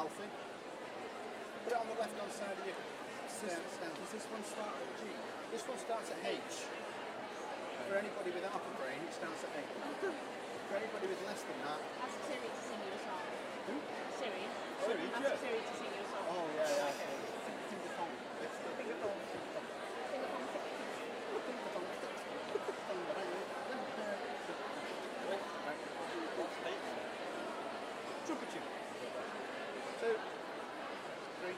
healthy. Put it on the left-hand side of your stand. Does this one start at G? This one starts at H. For anybody without a brain, it starts at H. For anybody with less than that... Ask Siri to sing you a song. Who? Siri. Siri, Ask Siri to sing you a song. Oh, yeah. Trumpet tune. 2, 3.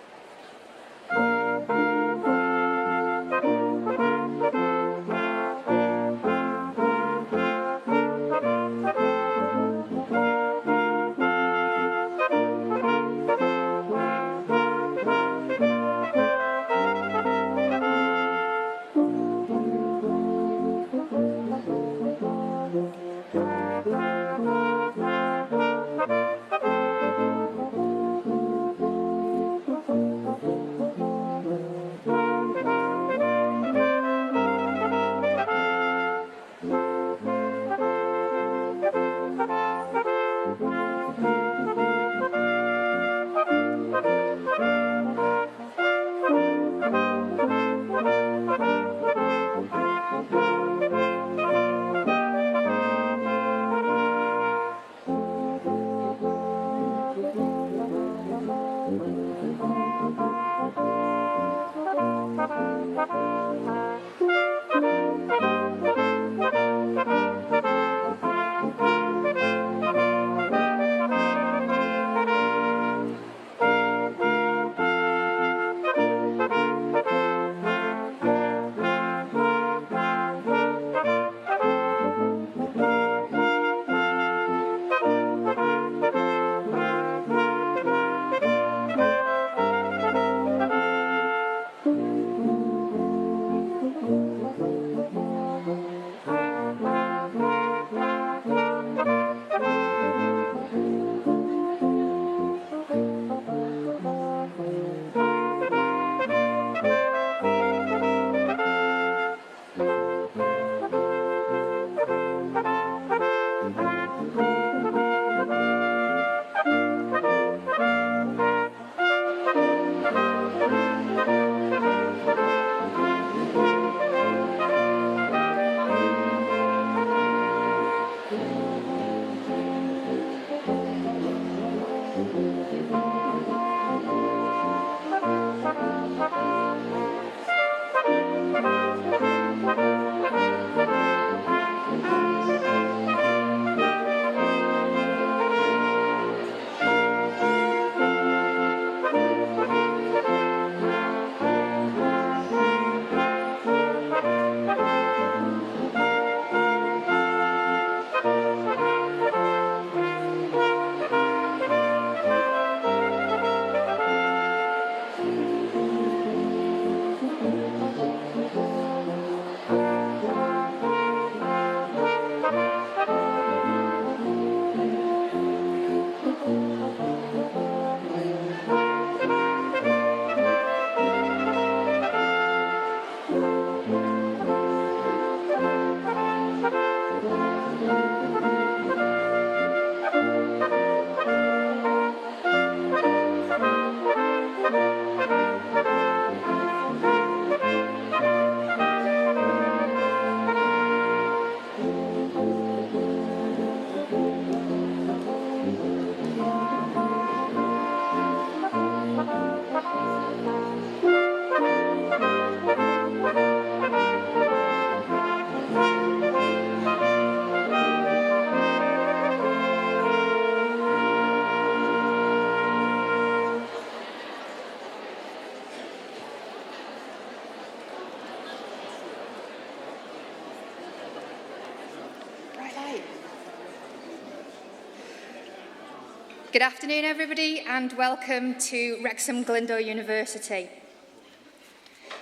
Good afternoon, everybody, and welcome to Wrexham Glyndwr University.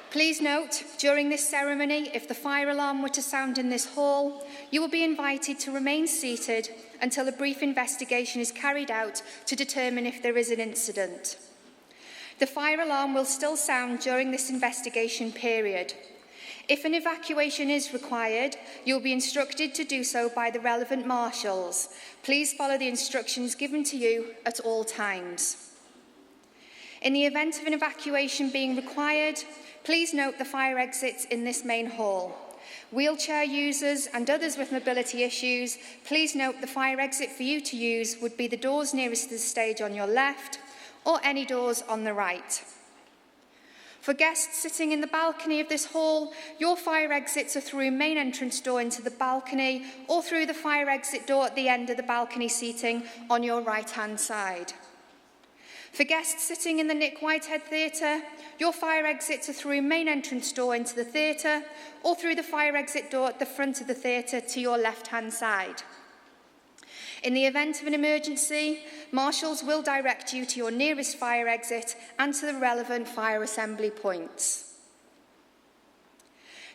Please note, during this ceremony, if the fire alarm were to sound in this hall, you will be invited to remain seated until a brief investigation is carried out to determine if there is an incident. The fire alarm will still sound during this investigation period. If an evacuation is required, you'll be instructed to do so by the relevant marshals. Please follow the instructions given to you at all times. In the event of an evacuation being required, please note the fire exits in this main hall. Wheelchair users and others with mobility issues, please note the fire exit for you to use would be the doors nearest to the stage on your left or any doors on the right. For guests sitting in the balcony of this hall, your fire exits are through main entrance door into the balcony or through the fire exit door at the end of the balcony seating on your right-hand side. For guests sitting in the Nick Whitehead Theatre, your fire exits are through main entrance door into the theatre or through the fire exit door at the front of the theatre to your left-hand side. In the event of an emergency, marshals will direct you to your nearest fire exit and to the relevant fire assembly points.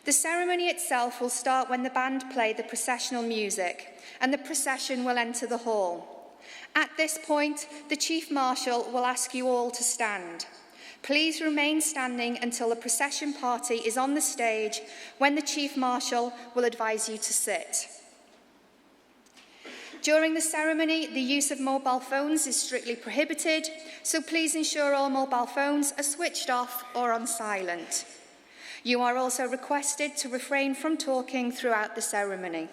The ceremony itself will start when the band play the processional music and the procession will enter the hall. At this point, the Chief Marshal will ask you all to stand. Please remain standing until the procession party is on the stage, when the Chief Marshal will advise you to sit. During the ceremony, the use of mobile phones is strictly prohibited, so please ensure all mobile phones are switched off or on silent. You are also requested to refrain from talking throughout the ceremony.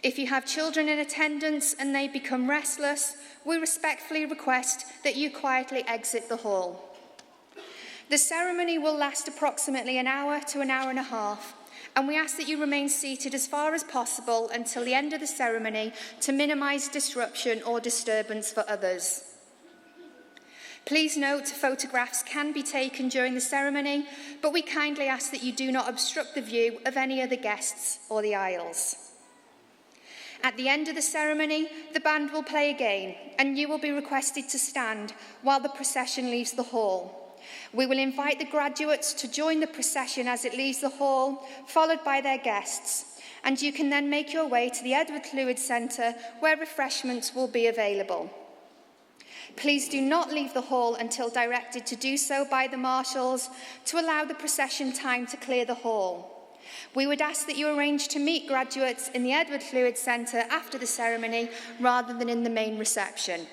If you have children in attendance and they become restless, we respectfully request that you quietly exit the hall. The ceremony will last approximately an hour to an hour and a half, and we ask that you remain seated as far as possible until the end of the ceremony to minimise disruption or disturbance for others. Please note, photographs can be taken during the ceremony, but we kindly ask that you do not obstruct the view of any other guests or the aisles. At the end of the ceremony, the band will play again, and you will be requested to stand while the procession leaves the hall. We will invite the graduates to join the procession as it leaves the hall, followed by their guests, and you can then make your way to the Edward Llwyd Centre, where refreshments will be available. Please do not leave the hall until directed to do so by the marshals to allow the procession time to clear the hall. We would ask that you arrange to meet graduates in the Edward Llwyd Centre after the ceremony rather than in the main reception.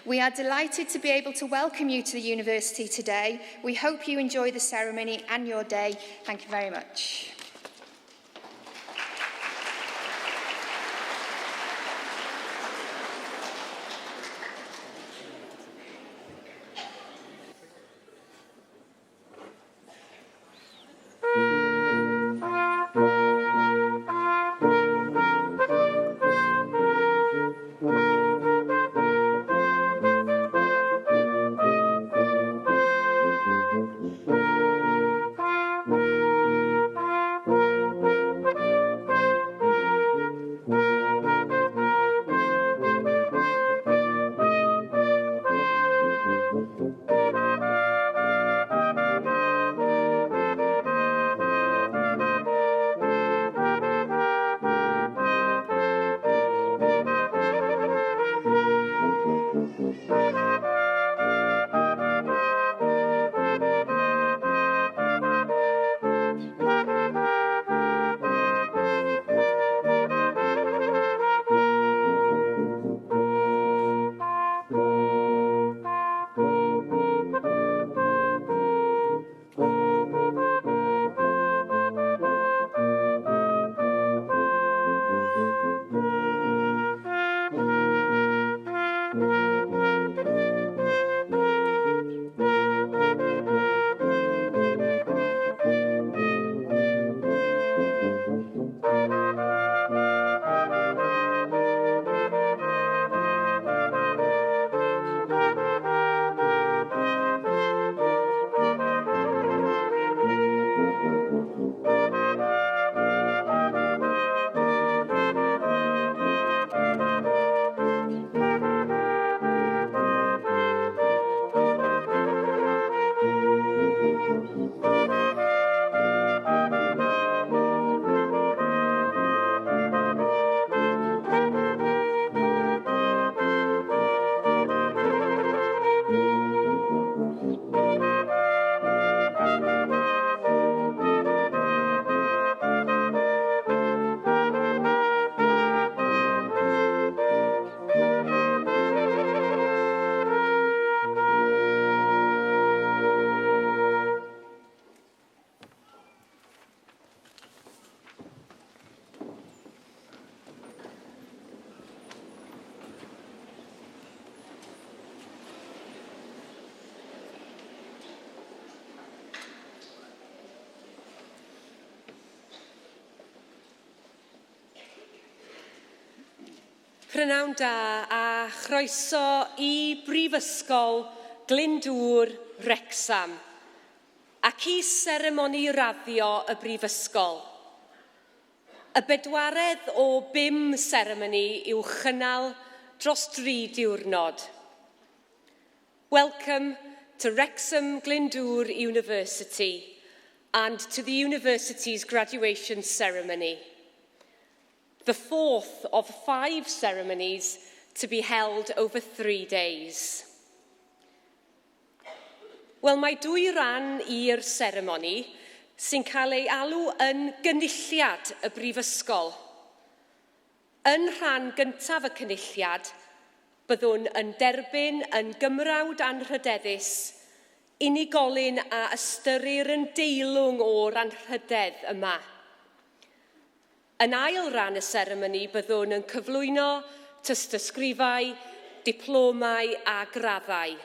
We are delighted to be able to welcome you to the university today. We hope you enjoy the ceremony and your day. Thank you very much. Prynawn da a chroeso i Brifysgol Glyndwr Wrecsam ac i seremoni raddio y Brifysgol. Y bedwaredd o 5 seremoni i'w chynnal dros 3 diwrnod. Welcome to Wrexham Glyndwr University and to the university's graduation ceremony. The 4th of 5 ceremonies to be held over 3 days. Wel, mae 2 ran i'r seremoni sy'n cael ei alw yn gynulliad y Brifysgol. Yn rhan gyntaf y cynulliad, byddwn yn derbyn yn gymrawd anrhydeddus unigolyn a ystyrir yn deilwng o'r anrhydedd yma. Yn ail ran y seremoni byddwn yn cyflwyno tystysgrifau, diplomau a graddau.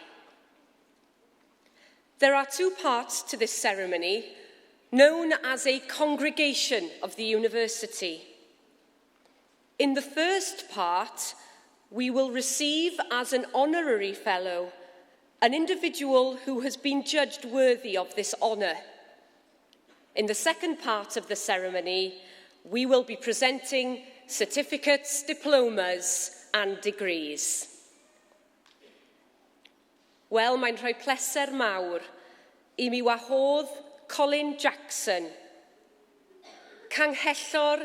There are 2 parts to this ceremony, known as a congregation of the university. In the first part, we will receive as an honorary fellow an individual who has been judged worthy of this honour. In the second part of the ceremony, we will be presenting certificates, diplomas and degrees. Wel, mae'n rhoi pleser mawr i mi wahodd Colin Jackson, Canghellor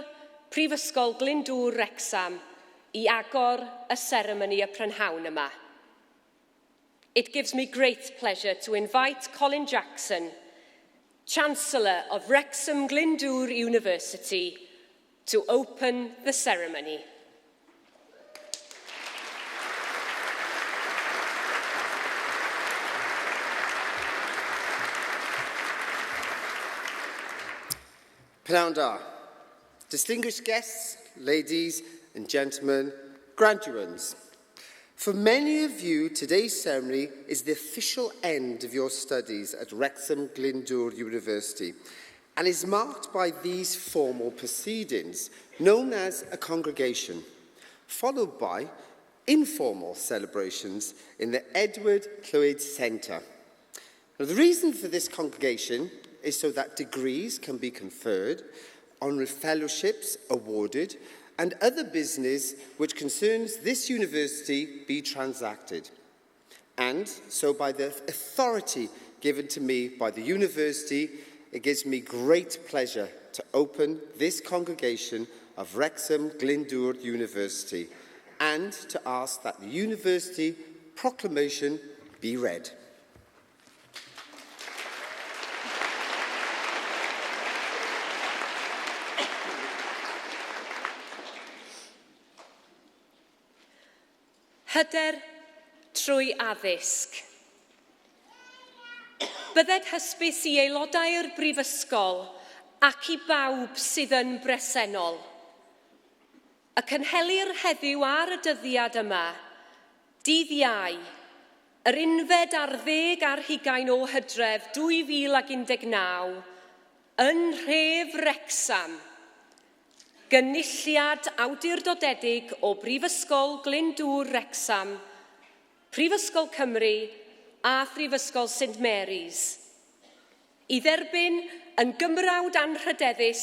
Prifysgol Glyndwr Wrecsam, i agor y seremoni y prynhawn yma. It gives me great pleasure to invite Colin Jackson, Chancellor of Wrexham Glyndwr University, to open the ceremony. Prynawn da. Distinguished guests, ladies and gentlemen, graduates. For many of you, today's ceremony is the official end of your studies at Wrexham Glyndwr University and is marked by these formal proceedings, known as a congregation, followed by informal celebrations in the Edward Llwyd Centre. Now, the reason for this congregation is so that degrees can be conferred, honorary fellowships awarded, and other business which concerns this university be transacted. And so by the authority given to me by the university, it gives me great pleasure to open this congregation of Wrexham Glyndwr University and to ask that the university proclamation be read. Hyder trwy addysg. Bydded hysbys i aelodau'r Brifysgol ac i bawb sydd yn bresennol. Y cynhelir heddiw ar y dyddiad yma, dydd Iau, yr 11 ar 20 o Hydref 2019, yn nhref Wrecsam, gynulliad awdurdodedig o Brifysgol Glyndwr Wrecsam, Prifysgol Cymru a Phrifysgol St Mary's, i dderbyn yn gymrawd anrhydeddus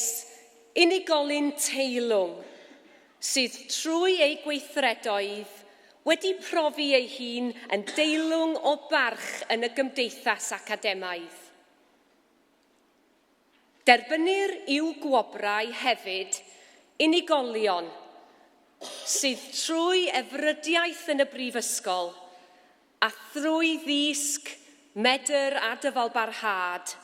unigolyn teilwng sydd trwy ei gweithredoedd wedi profi ei hun yn deilwng o barch yn y gymdeithas academaidd. Derbynir i'w gwobrau hefyd unigolion sydd trwy efrydiaeth yn y Brifysgol a thrwy ddisg, medr a dyfalbarhad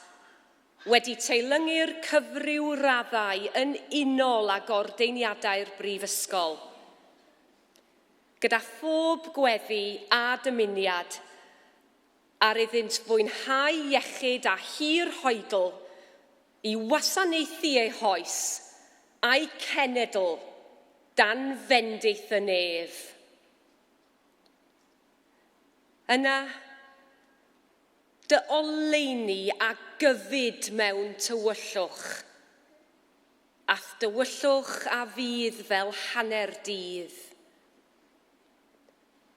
wedi teilyngu'r cyfryw raddau yn unol ag ordeiniadau'r Brifysgol. Gyda phob gweddi a dymuniad ar iddynt fwynhau iechyd a hir hoedl i wasanaethu eu hoes a'i cenedl dan fendith y nef. Yna, dy oleuni a gyfyd mewn tywyllwch, ath dywyllwch a fydd fel hanner dydd.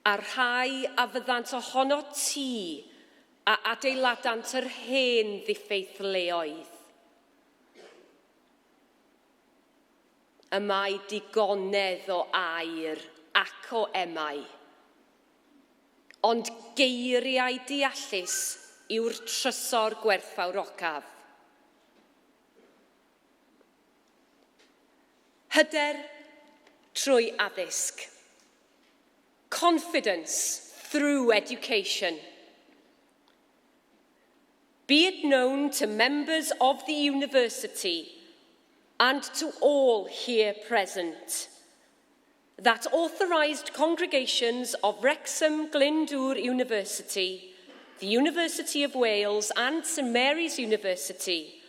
a rhai a fyddant ohono ti a adeiladant yr hen ddiffeithleoedd. Y mae digonedd o air ac o emau, ond geiriau deallus yw'r trysor gwerthfawrocaf. Hyder trwy addysg. Confidence through education. Be it known to members of the university and to all here present that authorised congregations of Wrexham Glyndwr University, the University of Wales and St Mary's University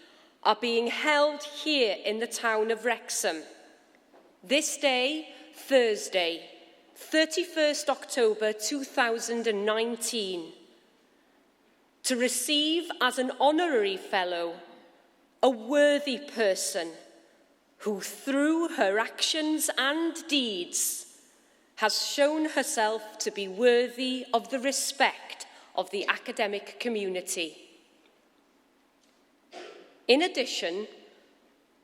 are being held here in the town of Wrexham this day, Thursday, 31st October 2019, to receive as an honorary fellow a worthy person who, through her actions and deeds, has shown herself to be worthy of the respect of the academic community. In addition,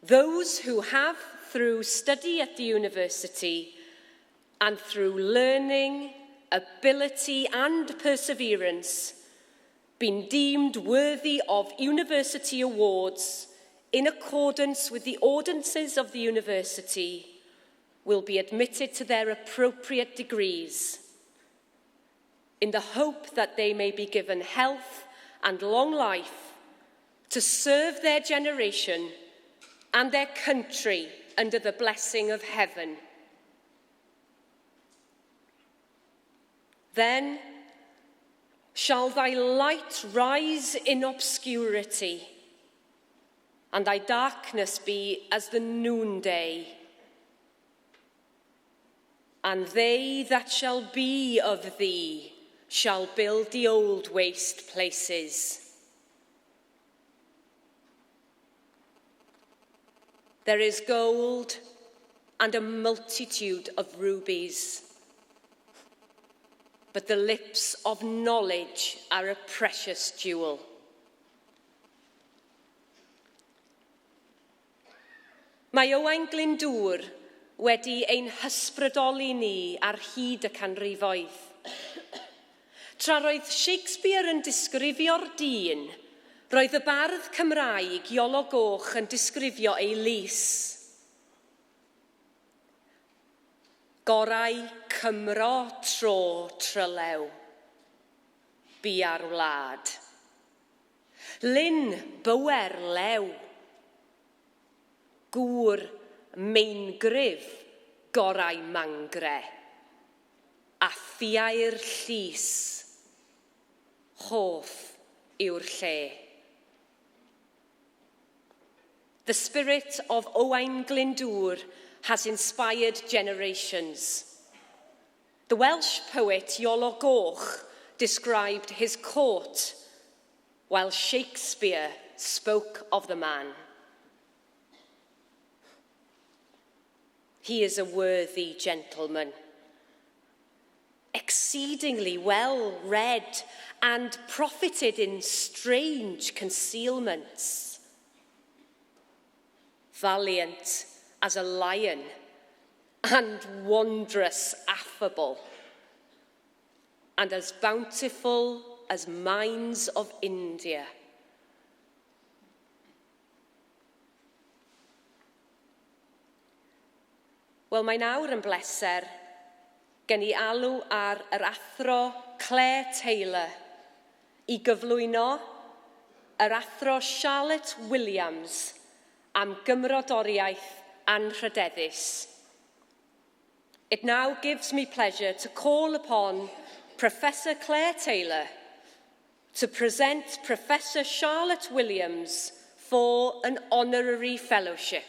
those who have, through study at the university and through learning, ability and perseverance, been deemed worthy of university awards in accordance with the ordinances of the university will be admitted to their appropriate degrees in the hope that they may be given health and long life to serve their generation and their country under the blessing of heaven. Then shall thy light rise in obscurity, and thy darkness be as the noonday. And they that shall be of thee shall build the old waste places. There is gold and a multitude of rubies, but the lips of knowledge are a precious jewel. Mae Owain Glyndwr wedi ein hysbrydoli ni ar hyd y canrifoedd. Tra roedd Shakespeare yn disgrifio'r dyn, roedd y bardd Cymraeg Iolo Goch yn disgrifio ei lys. Gorau Cymro tro trylew, bu ar wlad. Lyn bywer lew, gŵr meingryf gorau mangre, a ffiau'r llys, hoff yw'r lle. The spirit of Owain Glyndwr has inspired generations. The Welsh poet Iolo Goch described his court, while Shakespeare spoke of the man. He is a worthy gentleman, exceedingly well read and profited in strange concealments. Valiant as a lion and wondrous affable, and as bountiful as mines of India. Wel, mae nawr yn bleser gen I alw ar yr athro Claire Taylor I gyflwyno yr athro Charlotte Williams am gymrodoriaeth anrhydeddus. It now gives me pleasure to call upon Professor Claire Taylor to present Professor Charlotte Williams for an honorary fellowship.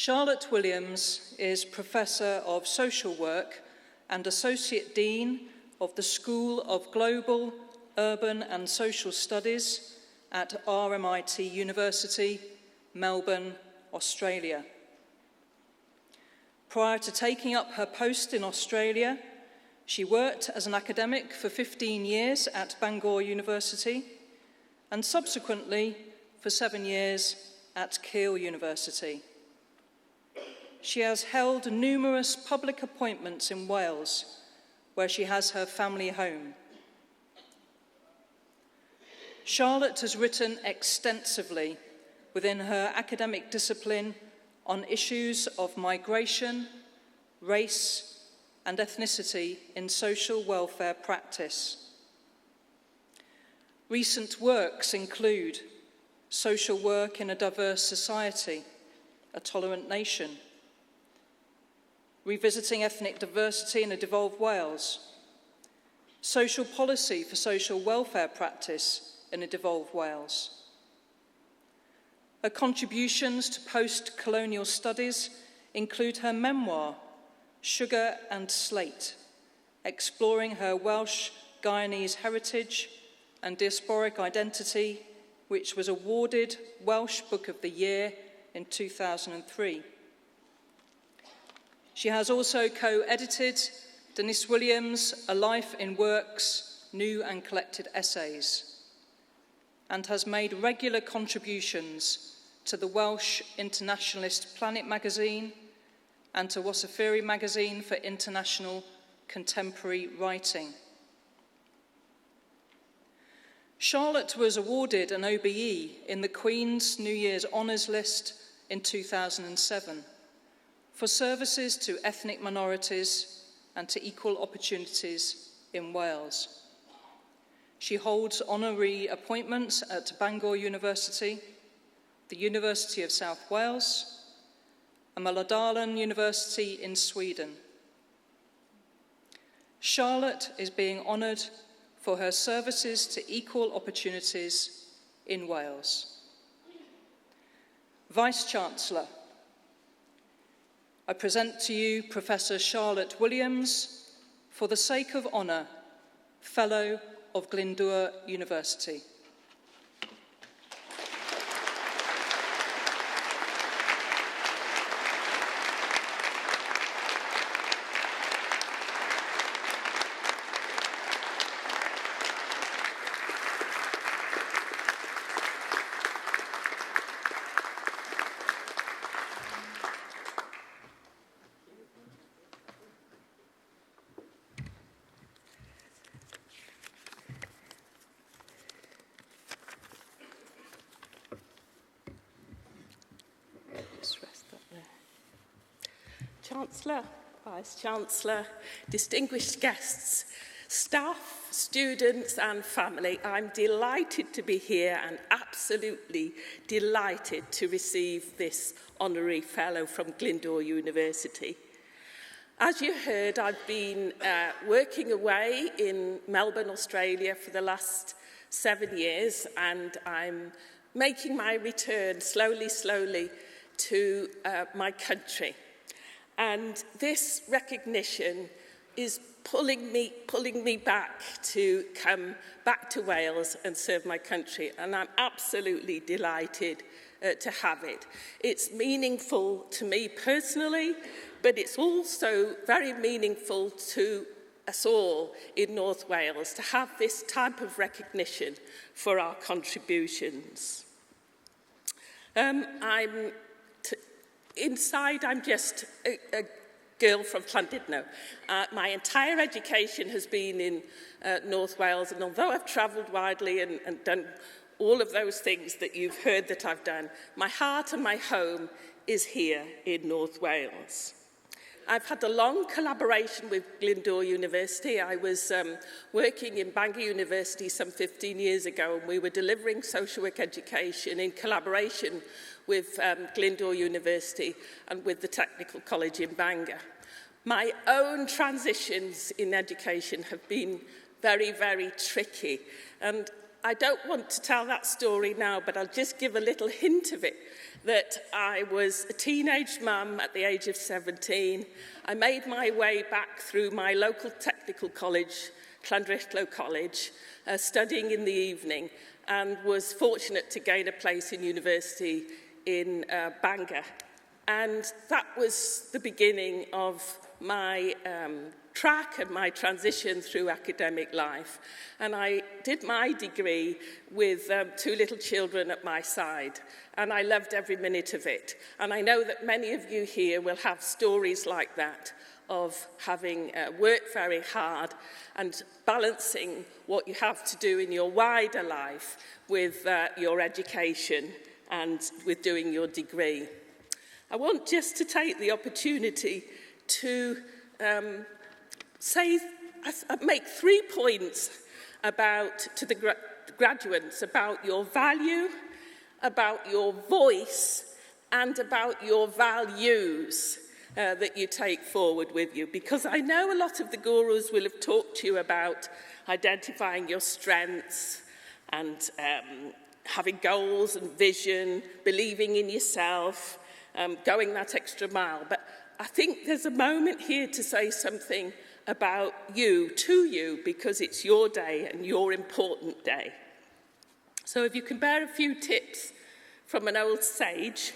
Charlotte Williams is Professor of Social Work and Associate Dean of the School of Global, Urban and Social Studies at RMIT University, Melbourne, Australia. Prior to taking up her post in Australia, she worked as an academic for 15 years at Bangor University and subsequently for 7 years at Keele University. She has held numerous public appointments in Wales, where she has her family home. Charlotte has written extensively within her academic discipline on issues of migration, race, and ethnicity in social welfare practice. Recent works include Social Work in a Diverse Society, A Tolerant Nation, Revisiting Ethnic Diversity in a Devolved Wales, Social Policy for Social Welfare Practice in a Devolved Wales. Her contributions to post-colonial studies include her memoir, Sugar and Slate, exploring her Welsh Guyanese heritage and diasporic identity, which was awarded Welsh Book of the Year in 2003. She has also co-edited Dennis Williams' A Life in Works, New and Collected Essays, and has made regular contributions to the Welsh internationalist Planet magazine and to Wasafiri magazine for international contemporary writing. Charlotte was awarded an OBE in the Queen's New Year's Honours List in 2007 for services to ethnic minorities and to equal opportunities in Wales. She holds honorary appointments at Bangor University, the University of South Wales, and Mälardalen University in Sweden. Charlotte is being honoured for her services to equal opportunities in Wales. Vice-Chancellor, I present to you Professor Charlotte Williams, for the sake of honour, Fellow of Glyndwr University. Chancellor, Vice-Chancellor, distinguished guests, staff, students and family, I'm delighted to be here and absolutely delighted to receive this honorary fellow from Glyndwr University. As you heard, I've been working away in Melbourne, Australia for the last 7 years, and I'm making my return slowly to my country. And this recognition is pulling me back to come back to Wales and serve my country, and I'm absolutely delighted to have it. It's meaningful to me personally, but it's also very meaningful to us all in North Wales to have this type of recognition for our contributions. Inside, I'm just a girl from Llandudno. My entire education has been in North Wales, and although I've travelled widely and done all of those things that you've heard that I've done, my heart and my home is here in North Wales. I've had a long collaboration with Glyndwr University. I was working in Bangor University some 15 years ago, and we were delivering social work education in collaboration with Glyndwr University and with the Technical College in Bangor. My own transitions in education have been very, very tricky, and I don't want to tell that story now, but I'll just give a little hint of it, that I was a teenage mum at the age of 17. I made my way back through my local technical college, Glyndwr College, studying in the evening, and was fortunate to gain a place in university in Bangor. And that was the beginning of my track and my transition through academic life. And I did my degree with 2 little children at my side, and I loved every minute of it. And I know that many of you here will have stories like that, of having worked very hard and balancing what you have to do in your wider life with your education and with doing your degree. I want just to take the opportunity to make 3 points to the graduates about your value, about your voice, and about your values that you take forward with you. Because I know a lot of the gurus will have talked to you about identifying your strengths and having goals and vision, believing in yourself, going that extra mile. But I think there's a moment here to say something about you, to you, because it's your day and your important day. So if you can bear a few tips from an old sage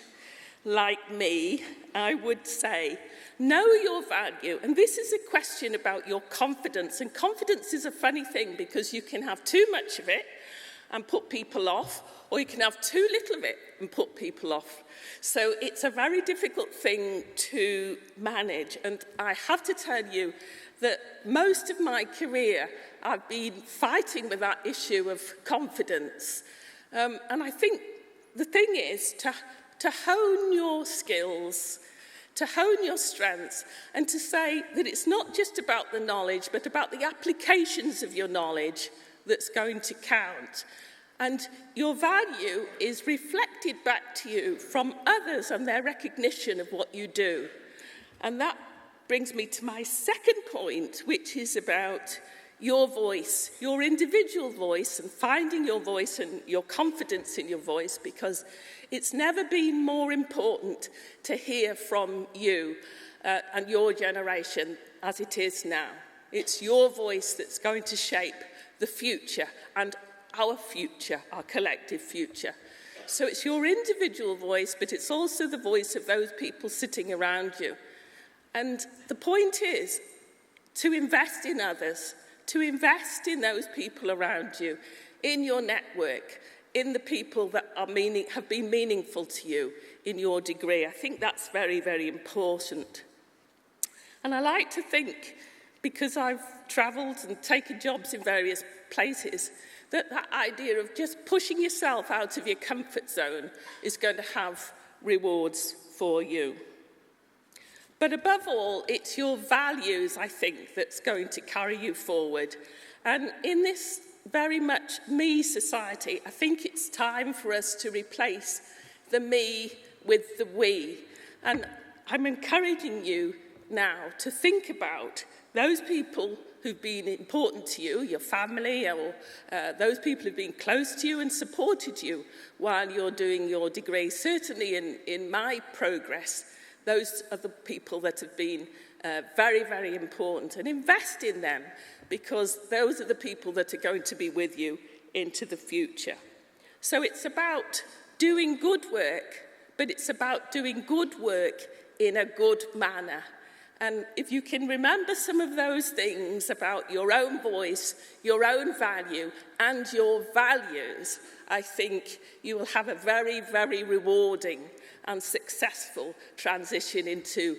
like me, I would say, know your value. And this is a question about your confidence. And confidence is a funny thing, because you can have too much of it and put people off, or you can have too little of it and put people off. So it's a very difficult thing to manage. And I have to tell you that most of my career I've been fighting with that issue of confidence. And I think the thing is to hone your skills, to hone your strengths, and to say that it's not just about the knowledge, but about the applications of your knowledge that's going to count. And your value is reflected back to you from others and their recognition of what you do. And that brings me to my second point, which is about your voice, your individual voice, and finding your voice and your confidence in your voice, because it's never been more important to hear from you and your generation as it is now. It's your voice that's going to shape the future, and our future, our collective future. So it's your individual voice, but it's also the voice of those people sitting around you. And the point is to invest in others, to invest in those people around you, in your network, in the people that have been meaningful to you in your degree. I think that's very, very important. And I like to think, because I've travelled and taken jobs in various places, that idea of just pushing yourself out of your comfort zone is going to have rewards for you. But above all, it's your values, I think, that's going to carry you forward. And in this very much me society, I think it's time for us to replace the me with the we. And I'm encouraging you now to think about those people who've been important to you, your family, or those people who've been close to you and supported you while you're doing your degree. Certainly in my progress, those are the people that have been very, very important. And invest in them, because those are the people that are going to be with you into the future. So it's about doing good work, but it's about doing good work in a good manner. And if you can remember some of those things about your own voice, your own value, and your values, I think you will have a very, very rewarding and successful transition into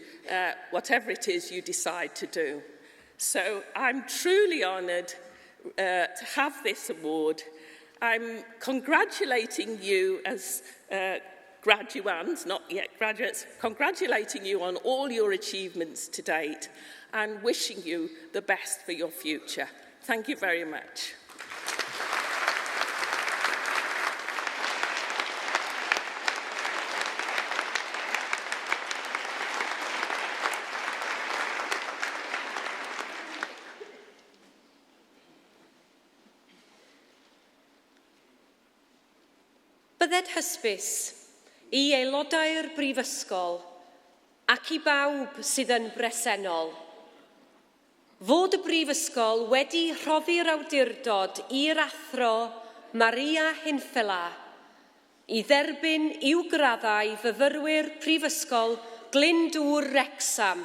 whatever it is you decide to do. So I'm truly honoured to have this award. I'm congratulating you as graduands, not yet graduates, congratulating you on all your achievements to date and wishing you the best for your future. Thank you very much. Bydded hysbys i aelodau'r brifysgol ac i bawb sydd yn bresennol, fod y brifysgol wedi rhoddi'r awdurdod i'r athro Maria Hinfela i dderbyn i'w graddau fyfyrwyr prifysgol Glyndwr Wrecsam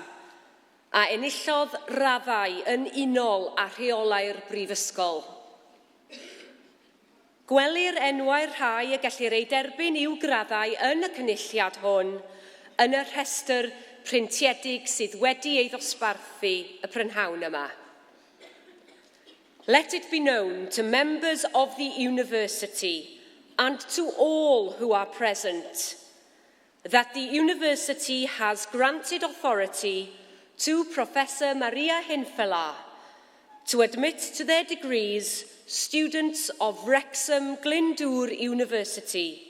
a enillodd raddau yn unol â rheolau'r brifysgol. Gwelir enwau'r rhai y gellir ei derbyn i'w graddau yn y cynulliad hwn yn y rhestr printiedig sydd wedi ei ddosbarthu y prynhawn yma. Let it be known to members of the university and to all who are present that the university has granted authority to Professor Maria Hinfela to admit to their degrees students of Wrexham Glyndwr University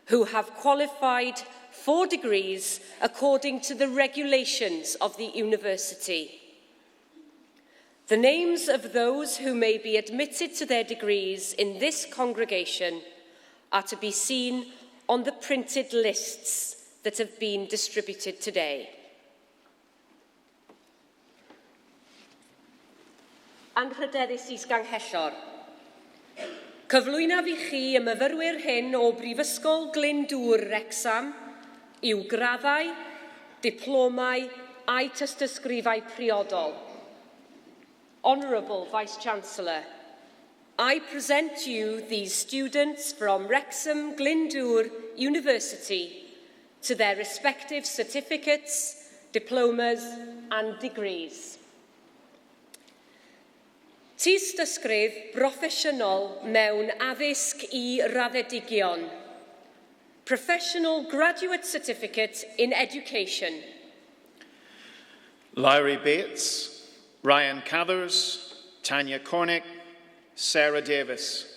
who have qualified for degrees according to the regulations of the university. The names of those who may be admitted to their degrees in this congregation are to be seen on the printed lists that have been distributed today. Anrhydeddus is ganghellor. Cyflwynaf i chi y myfyrwyr hyn o Brifysgol Glyndwr Wrecsam i'w graddau, diplomau a'i tystysgrifau priodol. Honourable Vice-Chancellor, I present you these students from Wrexham Glyndwr University to their respective certificates, diplomas and degrees. Tystysgrif broffesiynol mewn addysg i raddedigion. Professional Graduate Certificate in Education. Lyrie Bates, Ryan Cathers, Tanya Cornick, Sarah Davis.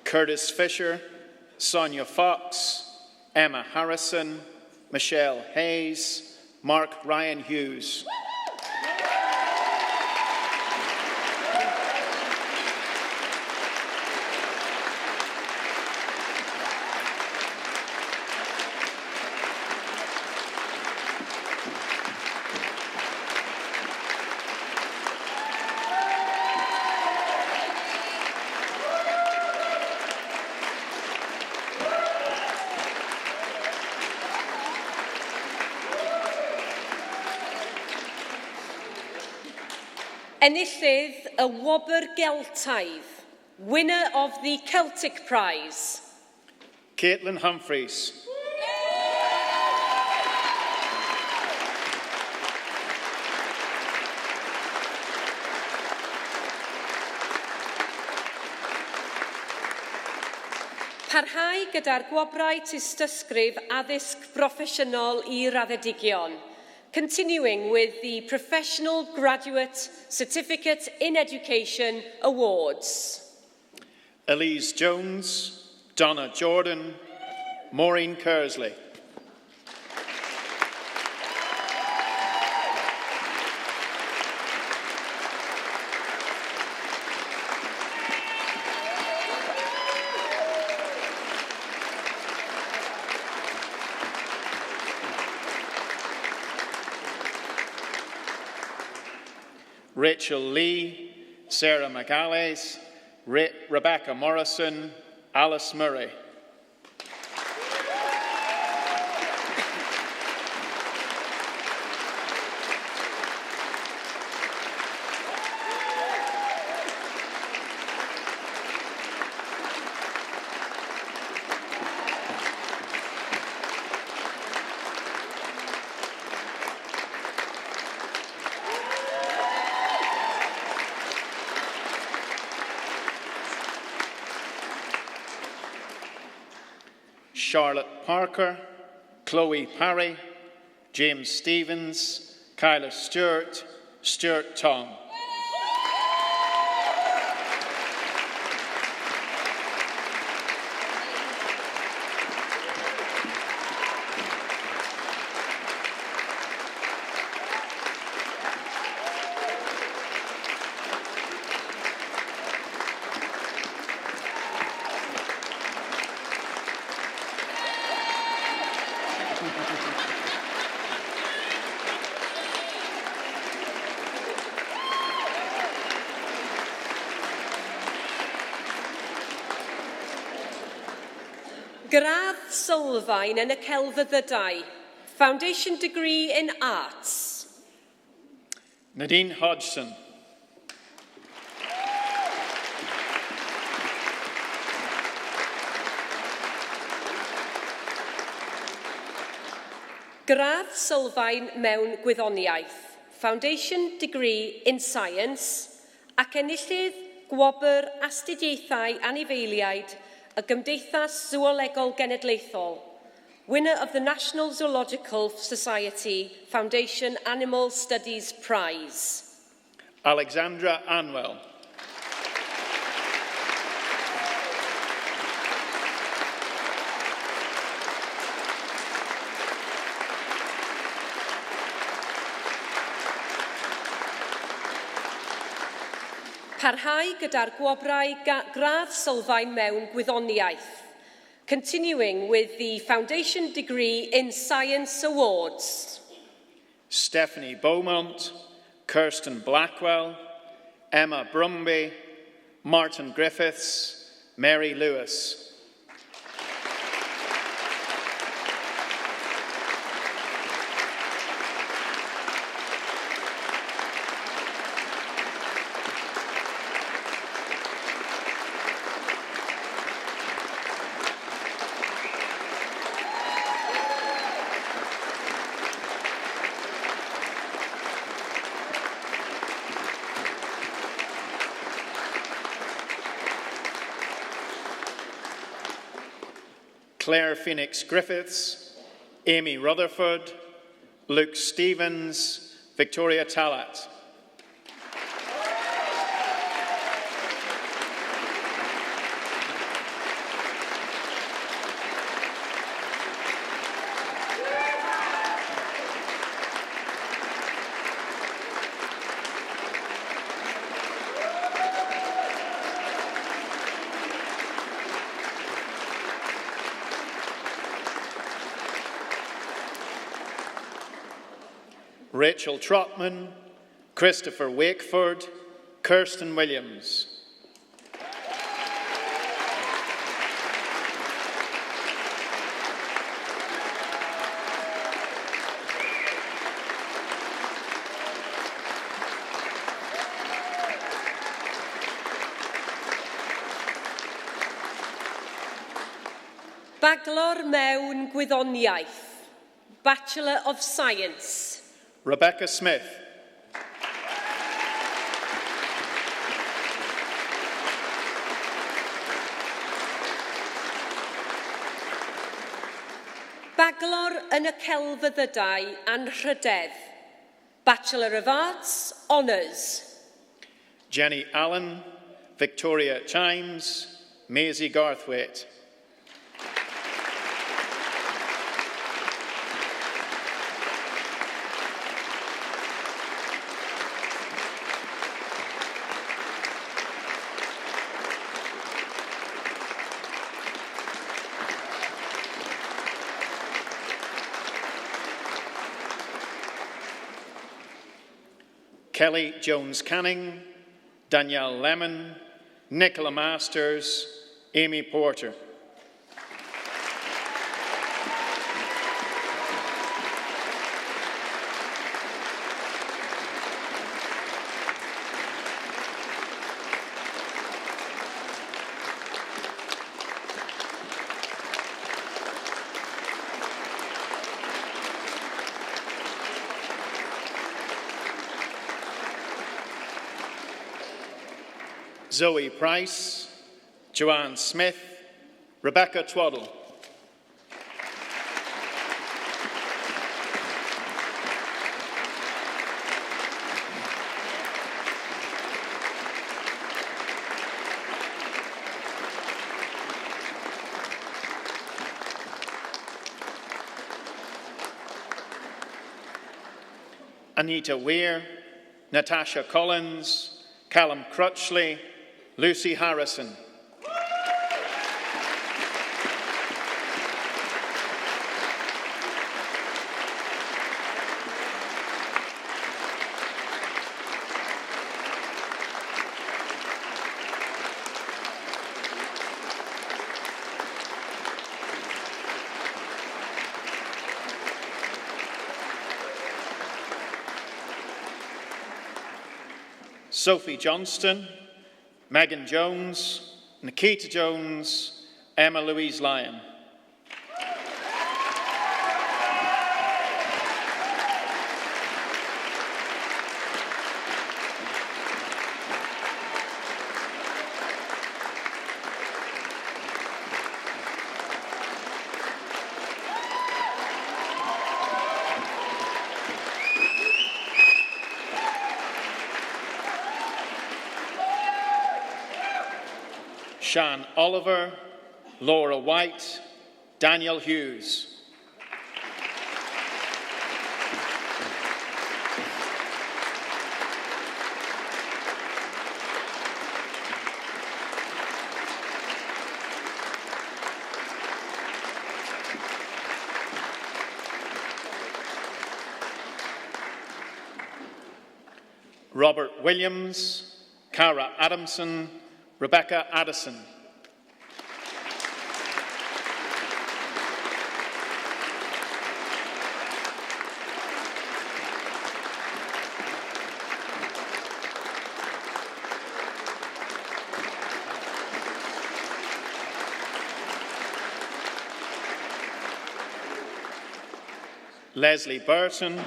Curtis Fisher, Sonia Fox, Emma Harrison, Michelle Hayes, Mark Ryan Hughes. Enillydd y Wobr Geltaidd, winner of the Celtic Prize. Caitlin Humphreys. Parhau gyda'r gwobrau tystysgrif addysg broffesiynol i raddedigion, continuing with the Professional Graduate Certificate in Education Awards. Elise Jones, Donna Jordan, Maureen Kersley. Rachel Lee, Sarah McAleys, Rebecca Morrison, Alice Murray. Charlotte Parker, Chloe Parry, James Stevens, Kyla Stewart, Stuart Tong. Gradd sylfaen yn y celfyddydau, Foundation Degree in Arts. Nadine Hodgson. Gradd sylfaen mewn gwyddoniaeth, Foundation Degree in Science, ac enillydd gwobr astudiaethau anifeiliaid y Gymdeithas Zoologol Genedlaethol, winner of the National Zoological Society Foundation Animal Studies Prize. Alexandra Anwell. Parhau gyda'r gwobrau gradd sylfaen mewn gwyddoniaeth, continuing with the Foundation Degree in Science Awards. Stephanie Beaumont, Kirsten Blackwell, Emma Brumby, Martin Griffiths, Mary Lewis. Claire Phoenix Griffiths, Amy Rutherford, Luke Stevens, Victoria Talat. Rachel Trotman, Christopher Wakeford, Kirsten Williams. Baglor mewn gwyddoniaeth, Bachelor of Science. Rebecca Smith. Baglor yn y celfyddydau anrhydedd, Bachelor of Arts, Honours. Jenny Allen, Victoria Chimes, Maisie Garthwaite. Kelly Jones Canning, Danielle Lemon, Nicola Masters, Amy Porter. Zoe Price, Joanne Smith, Rebecca Twaddle. Anita Weir, Natasha Collins, Callum Crutchley, Lucy Harrison. Sophie Johnston, Megan Jones, Nikita Jones, Emma Louise Lyon. Sean Oliver, Laura White, Daniel Hughes. Robert Williams, Cara Adamson, Rebecca Addison. Leslie Burton,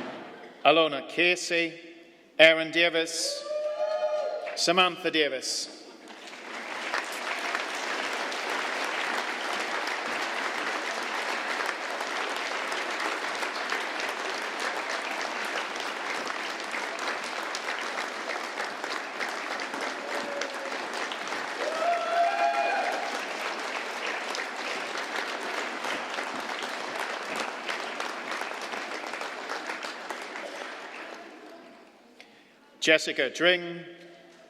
Alona Casey, Erin Davis, Samantha Davis. Jessica Dring,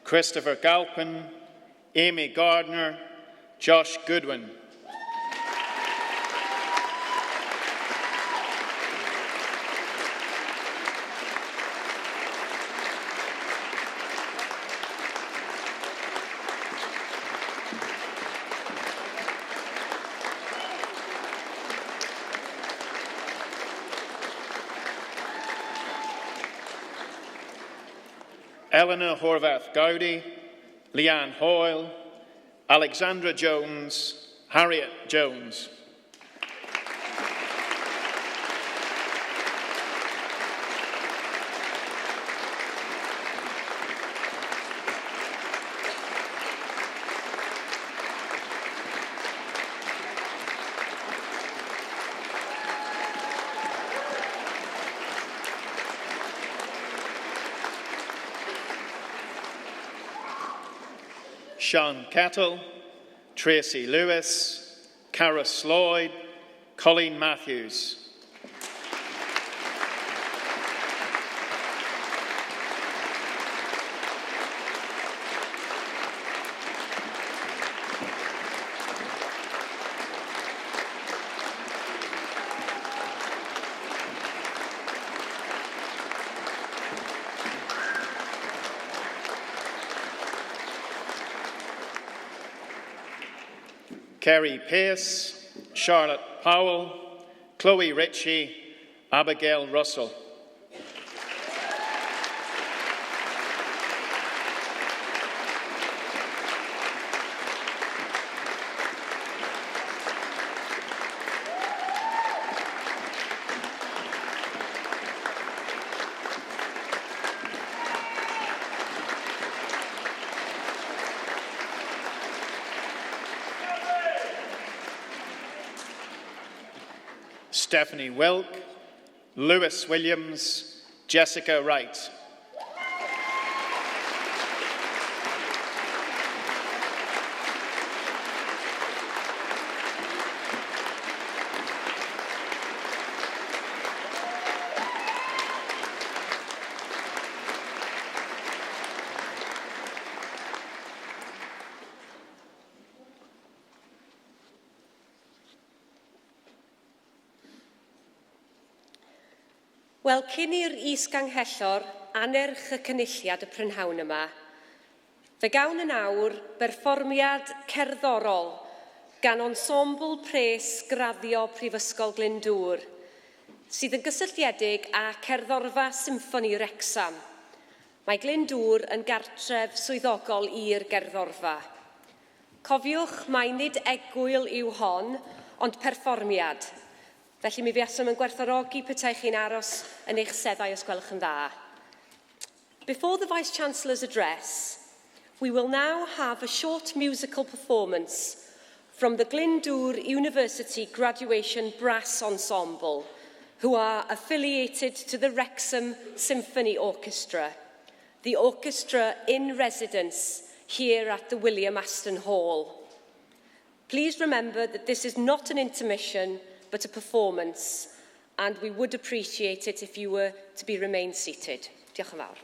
Christopher Galpin, Amy Gardner, Josh Goodwin. Eleanor Horvath Gowdy, Leanne Hoyle, Alexandra Jones, Harriet Jones. Sean Kettle, Tracy Lewis, Cara Sloyd, Colleen Matthews. Kerry Pace, Charlotte Powell, Chloe Ritchie, Abigail Russell. Stephanie Wilk, Lewis Williams, Jessica Wright. Wel, cyn i'r is-ganghellor anerch y cynulliad y prynhawn yma, fe gawn yn awr berfformiad cerddorol gan ensemble pres graddio Prifysgol Glyndwr, sydd yn gysylltiedig â cerddorfa symffoni Wrecsam. Mae Glyndwr yn gartref swyddogol i'r gerddorfa. Cofiwch mai nid egwyl yw hon, ond perfformiad. Felly mi fuasem yn gwerthfawrogi petai chi'n aros yn eich seddau os gwelwch yn dda. Before the Vice-Chancellor's address, we will now have a short musical performance from the Glyndwr University Graduation Brass Ensemble, who are affiliated to the Wrexham Symphony Orchestra, the orchestra in residence here at the William Aston Hall. Please remember that this is not an intermission, but a performance, and we would appreciate it if you were to remain seated. Diolch yn fawr.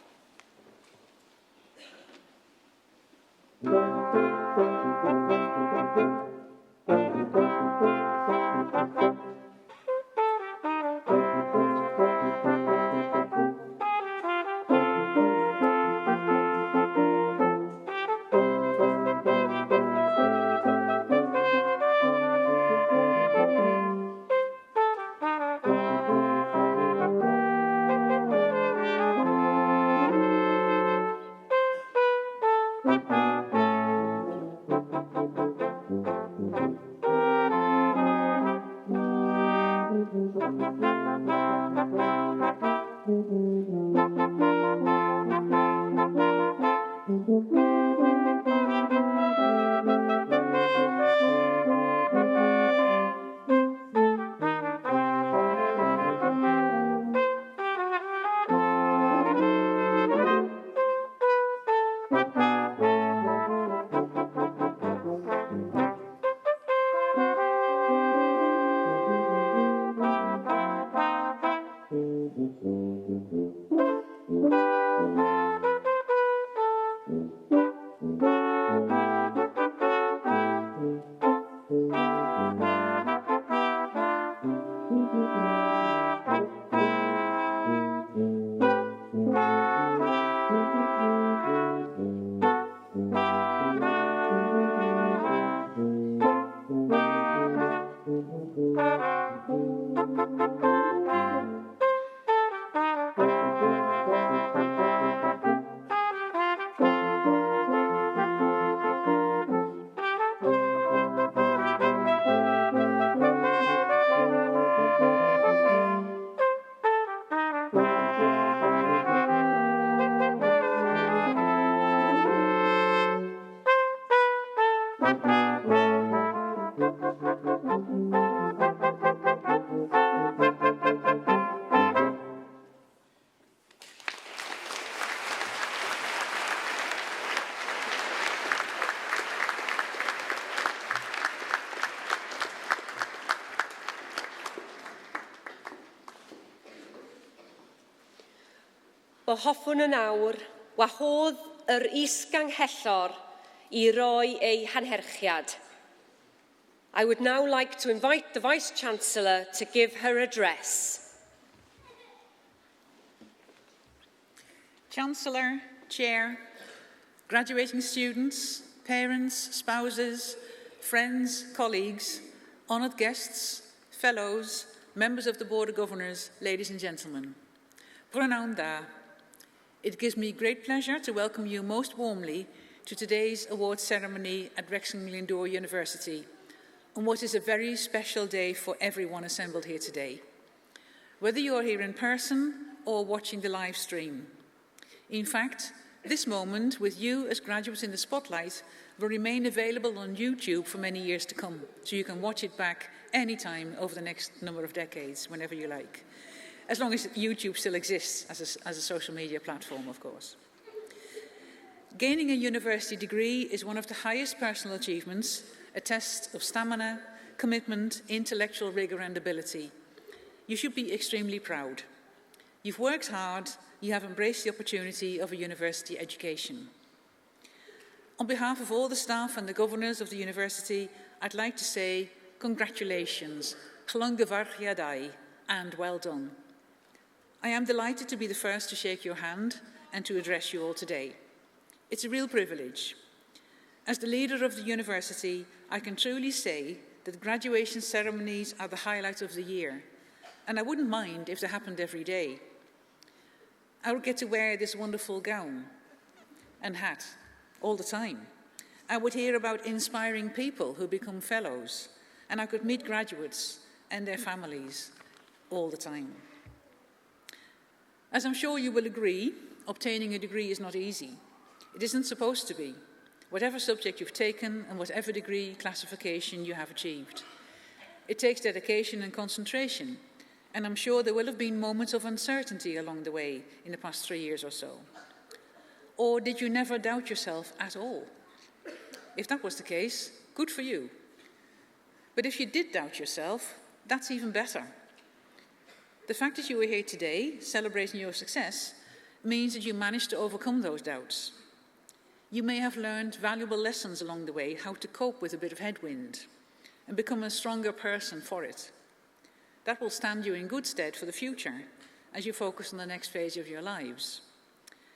Wel, hoffwn yn awr, wahodd yr is-ganghellor I roi ei hanherchiad. I would now like to invite the Vice-Chancellor to give her address. Chancellor, Chair, graduating students, parents, spouses, friends, colleagues, honoured guests, fellows, members of the Board of Governors, ladies and gentlemen. Prynawn da. It gives me great pleasure to welcome you most warmly to today's awards ceremony at Wrexham Glyndwr University, on what is a very special day for everyone assembled here today, whether you are here in person or watching the live stream. In fact, this moment with you as graduates in the spotlight will remain available on YouTube for many years to come, so you can watch it back anytime over the next number of decades, whenever you like. As long as YouTube still exists as a social media platform, of course. Gaining a university degree is one of the highest personal achievements, a test of stamina, commitment, intellectual rigour and ability. You should be extremely proud. You've worked hard, you have embraced the opportunity of a university education. On behalf of all the staff and the governors of the university, I'd like to say congratulations, Glyndwr and well done. I am delighted to be the first to shake your hand and to address you all today. It's a real privilege. As the leader of the university, I can truly say that graduation ceremonies are the highlight of the year, and I wouldn't mind if they happened every day. I would get to wear this wonderful gown and hat all the time. I would hear about inspiring people who become fellows, and I could meet graduates and their families all the time. As I'm sure you will agree, obtaining a degree is not easy. It isn't supposed to be, whatever subject you've taken and whatever degree classification you have achieved. It takes dedication and concentration, and I'm sure there will have been moments of uncertainty along the way in the past 3 years or so. Or did you never doubt yourself at all? If that was the case, good for you. But if you did doubt yourself, that's even better. The fact that you are here today, celebrating your success, means that you managed to overcome those doubts. You may have learned valuable lessons along the way, how to cope with a bit of headwind and become a stronger person for it. That will stand you in good stead for the future as you focus on the next phase of your lives.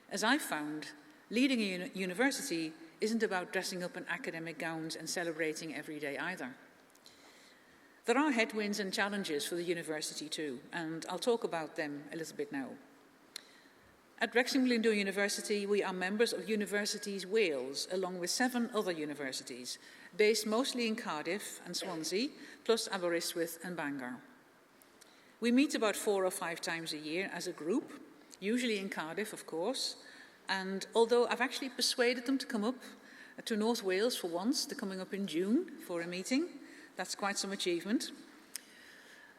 As I've found, leading a university isn't about dressing up in academic gowns and celebrating every day either. There are headwinds and challenges for the university too, and I'll talk about them a little bit now. At Wrexham Glyndwr University, we are members of Universities Wales, along with 7 other universities, based mostly in Cardiff and Swansea, plus Aberystwyth and Bangor. We meet about 4 or 5 times a year as a group, usually in Cardiff, of course, and although I've actually persuaded them to come up to North Wales for once, they're coming up in June for a meeting. That's quite some achievement.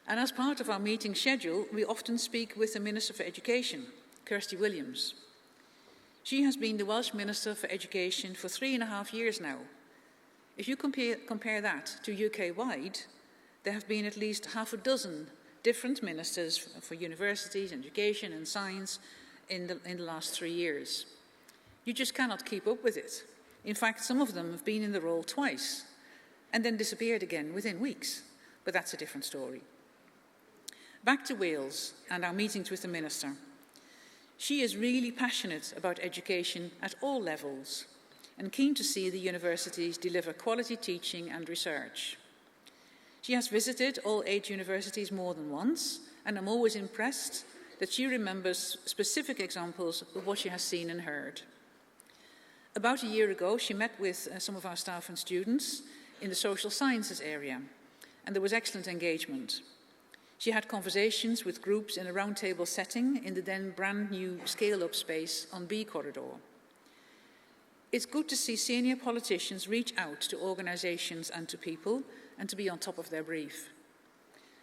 And as part of our meeting schedule, we often speak with the Minister for Education, Kirsty Williams. She has been the Welsh Minister for Education for 3.5 years now. If you compare that to UK-wide, there have been at least half a dozen different ministers for universities, education and science in the last 3 years. You just cannot keep up with it. In fact, some of them have been in the role twice and then disappeared again within weeks, but that's a different story. Back to Wales and our meetings with the Minister. She is really passionate about education at all levels and keen to see the universities deliver quality teaching and research. She has visited all 8 universities more than once, and I'm always impressed that she remembers specific examples of what she has seen and heard. About a year ago, she met with some of our staff and students in the social sciences area, and there was excellent engagement. She had conversations with groups in a roundtable setting in the then brand new scale-up space on B Corridor. It's good to see senior politicians reach out to organisations and to people and to be on top of their brief.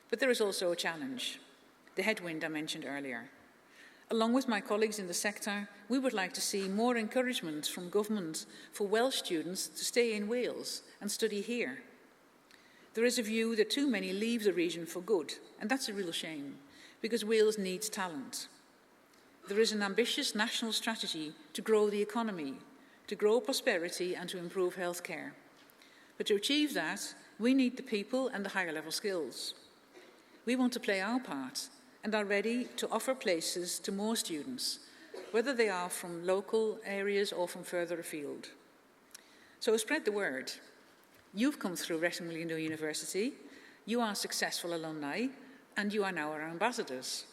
But there is also a challenge, the headwind I mentioned earlier. Along with my colleagues in the sector, we would like to see more encouragement from government for Welsh students to stay in Wales and study here. There is a view that too many leave the region for good, and that's a real shame, because Wales needs talent. There is an ambitious national strategy to grow the economy, to grow prosperity and to improve healthcare. But to achieve that, we need the people and the higher level skills. We want to play our part and are ready to offer places to more students, whether they are from local areas or from further afield. So spread the word. You've come through Wrexham Glyndwr University, you are successful alumni, and you are now our ambassadors.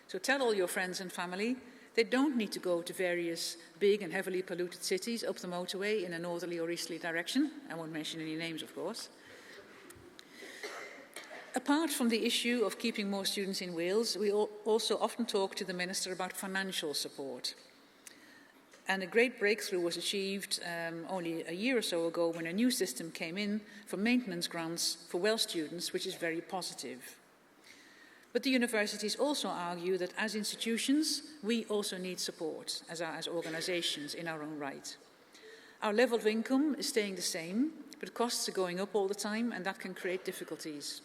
So tell all your friends and family they don't need to go to various big and heavily polluted cities up the motorway in a northerly or easterly direction. I won't mention any names, of course. Apart from the issue of keeping more students in Wales, we also often talk to the Minister about financial support. And a great breakthrough was achieved only a year or so ago when a new system came in for maintenance grants for Welsh students, which is very positive. But the universities also argue that as institutions, we also need support as organisations in our own right. Our level of income is staying the same, but costs are going up all the time, and that can create difficulties.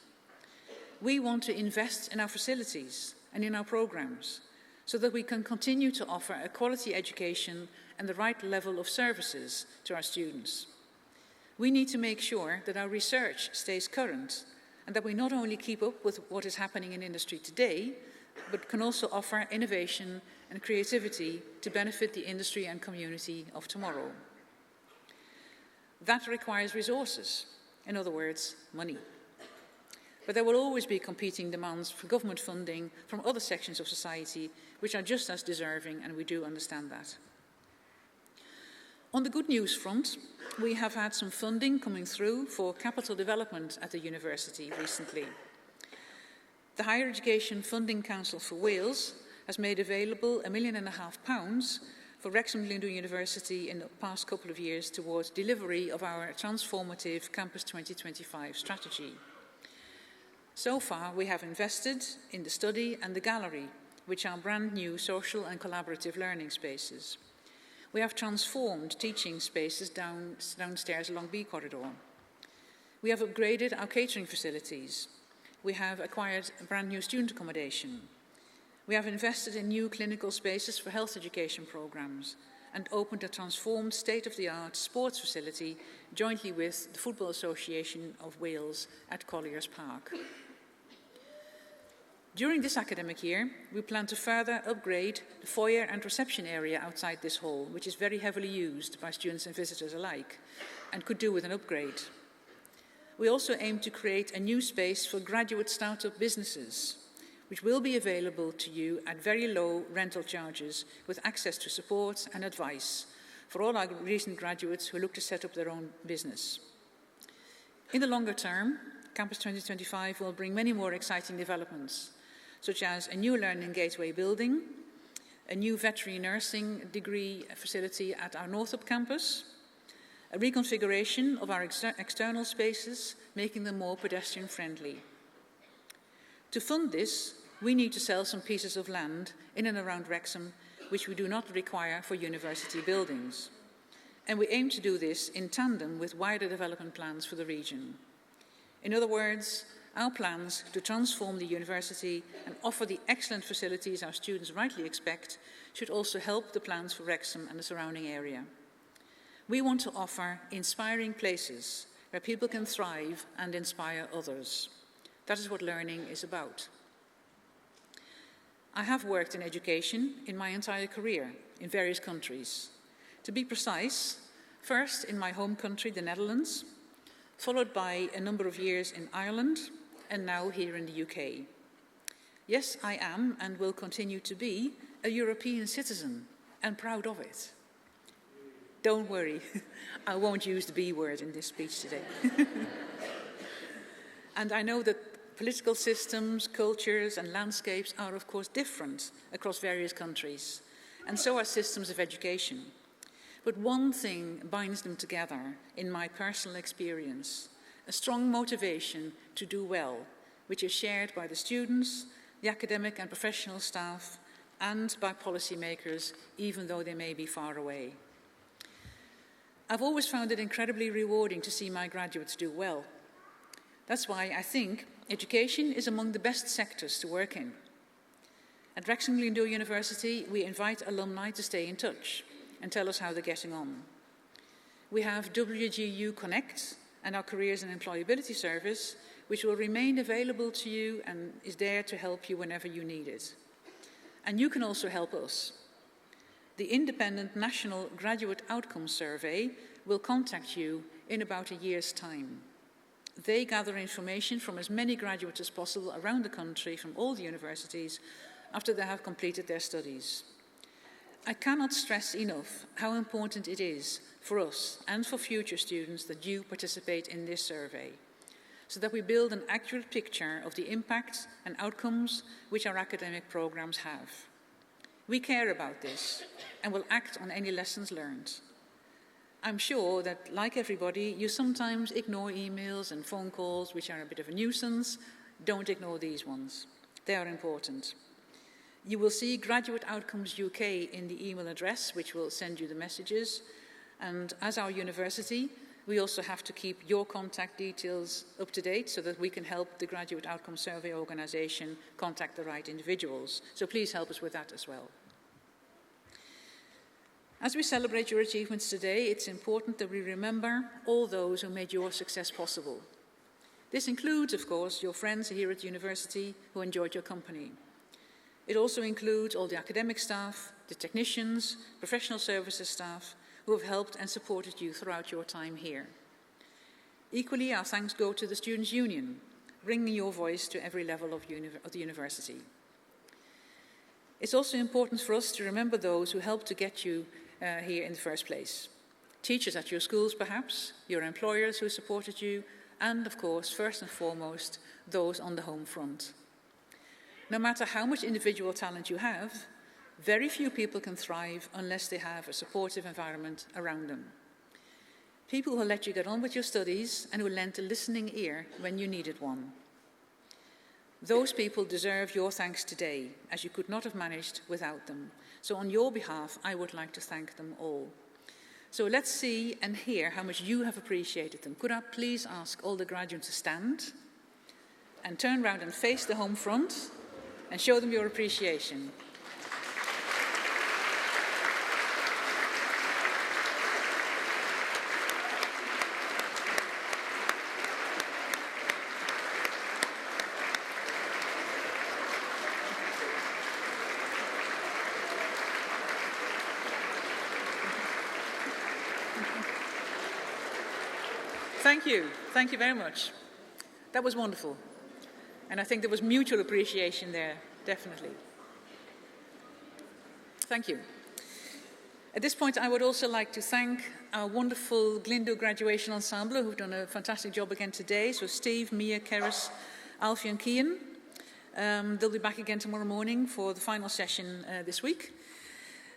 We want to invest in our facilities and in our programmes, so that we can continue to offer a quality education and the right level of services to our students. We need to make sure that our research stays current and that we not only keep up with what is happening in industry today, but can also offer innovation and creativity to benefit the industry and community of tomorrow. That requires resources, in other words, money. But there will always be competing demands for government funding from other sections of society which are just as deserving, and we do understand that. On the good news front, we have had some funding coming through for capital development at the university recently. The Higher Education Funding Council for Wales has made available £1.5 million for Wrexham Glyndwr University in the past couple of years towards delivery of our transformative Campus 2025 strategy. So far, we have invested in the study and the gallery, which are brand new social and collaborative learning spaces. We have transformed teaching spaces downstairs along B corridor. We have upgraded our catering facilities. We have acquired brand new student accommodation. We have invested in new clinical spaces for health education programs and opened a transformed state-of-the-art sports facility jointly with the Football Association of Wales at Colliers Park. During this academic year, we plan to further upgrade the foyer and reception area outside this hall, which is very heavily used by students and visitors alike, and could do with an upgrade. We also aim to create a new space for graduate startup businesses, which will be available to you at very low rental charges with access to support and advice for all our recent graduates who look to set up their own business. In the longer term, Campus 2025 will bring many more exciting developments, such as a new learning gateway building, a new veterinary nursing degree facility at our Northup campus, a reconfiguration of our external spaces, making them more pedestrian-friendly. To fund this, we need to sell some pieces of land in and around Wrexham, which we do not require for university buildings. And we aim to do this in tandem with wider development plans for the region. In other words, our plans to transform the university and offer the excellent facilities our students rightly expect should also help the plans for Wrexham and the surrounding area. We want to offer inspiring places where people can thrive and inspire others. That is what learning is about. I have worked in education in my entire career in various countries. To be precise, first in my home country, the Netherlands, followed by a number of years in Ireland, and now here in the UK. Yes, I am and will continue to be a European citizen and proud of it. Don't worry, I won't use the B word in this speech today. And I know that political systems, cultures and landscapes are of course different across various countries, and so are systems of education. But one thing binds them together in my personal experience, a strong motivation to do well, which is shared by the students, the academic and professional staff, and by policymakers, even though they may be far away. I've always found it incredibly rewarding to see my graduates do well. That's why I think education is among the best sectors to work in. At Wrexham Glyndwr University, we invite alumni to stay in touch and tell us how they're getting on. We have WGU Connect and our Careers and Employability Service, which will remain available to you and is there to help you whenever you need it. And you can also help us. The independent National Graduate Outcomes Survey will contact you in about a year's time. They gather information from as many graduates as possible around the country from all the universities after they have completed their studies. I cannot stress enough how important it is for us and for future students that you participate in this survey, so that we build an accurate picture of the impact and outcomes which our academic programs have. We care about this and will act on any lessons learned. I'm sure that, like everybody, you sometimes ignore emails and phone calls which are a bit of a nuisance. Don't ignore these ones. They are important. You will see Graduate Outcomes UK in the email address, which will send you the messages. And as our university, we also have to keep your contact details up to date so that we can help the Graduate Outcomes Survey organisation contact the right individuals. So please help us with that as well. As we celebrate your achievements today, it's important that we remember all those who made your success possible. This includes, of course, your friends here at university who enjoyed your company. It also includes all the academic staff, the technicians, professional services staff who have helped and supported you throughout your time here. Equally, our thanks go to the Students' Union, bringing your voice to every level of the university. It's also important for us to remember those who helped to get you here in the first place. Teachers at your schools, perhaps, your employers who supported you, and, of course, first and foremost, those on the home front. No matter how much individual talent you have, very few people can thrive unless they have a supportive environment around them. People who let you get on with your studies and who lent a listening ear when you needed one. Those people deserve your thanks today, as you could not have managed without them. So on your behalf, I would like to thank them all. So let's see and hear how much you have appreciated them. Could I please ask all the graduates to stand and turn around and face the home front and show them your appreciation. Thank you very much. That was wonderful. And I think there was mutual appreciation there, definitely. Thank you. At this point, I would also like to thank our wonderful Glyndwr graduation ensemble who've done a fantastic job again today. So Steve, Mia, Keris, Alfie and Kian. They'll be back again tomorrow morning for the final session this week.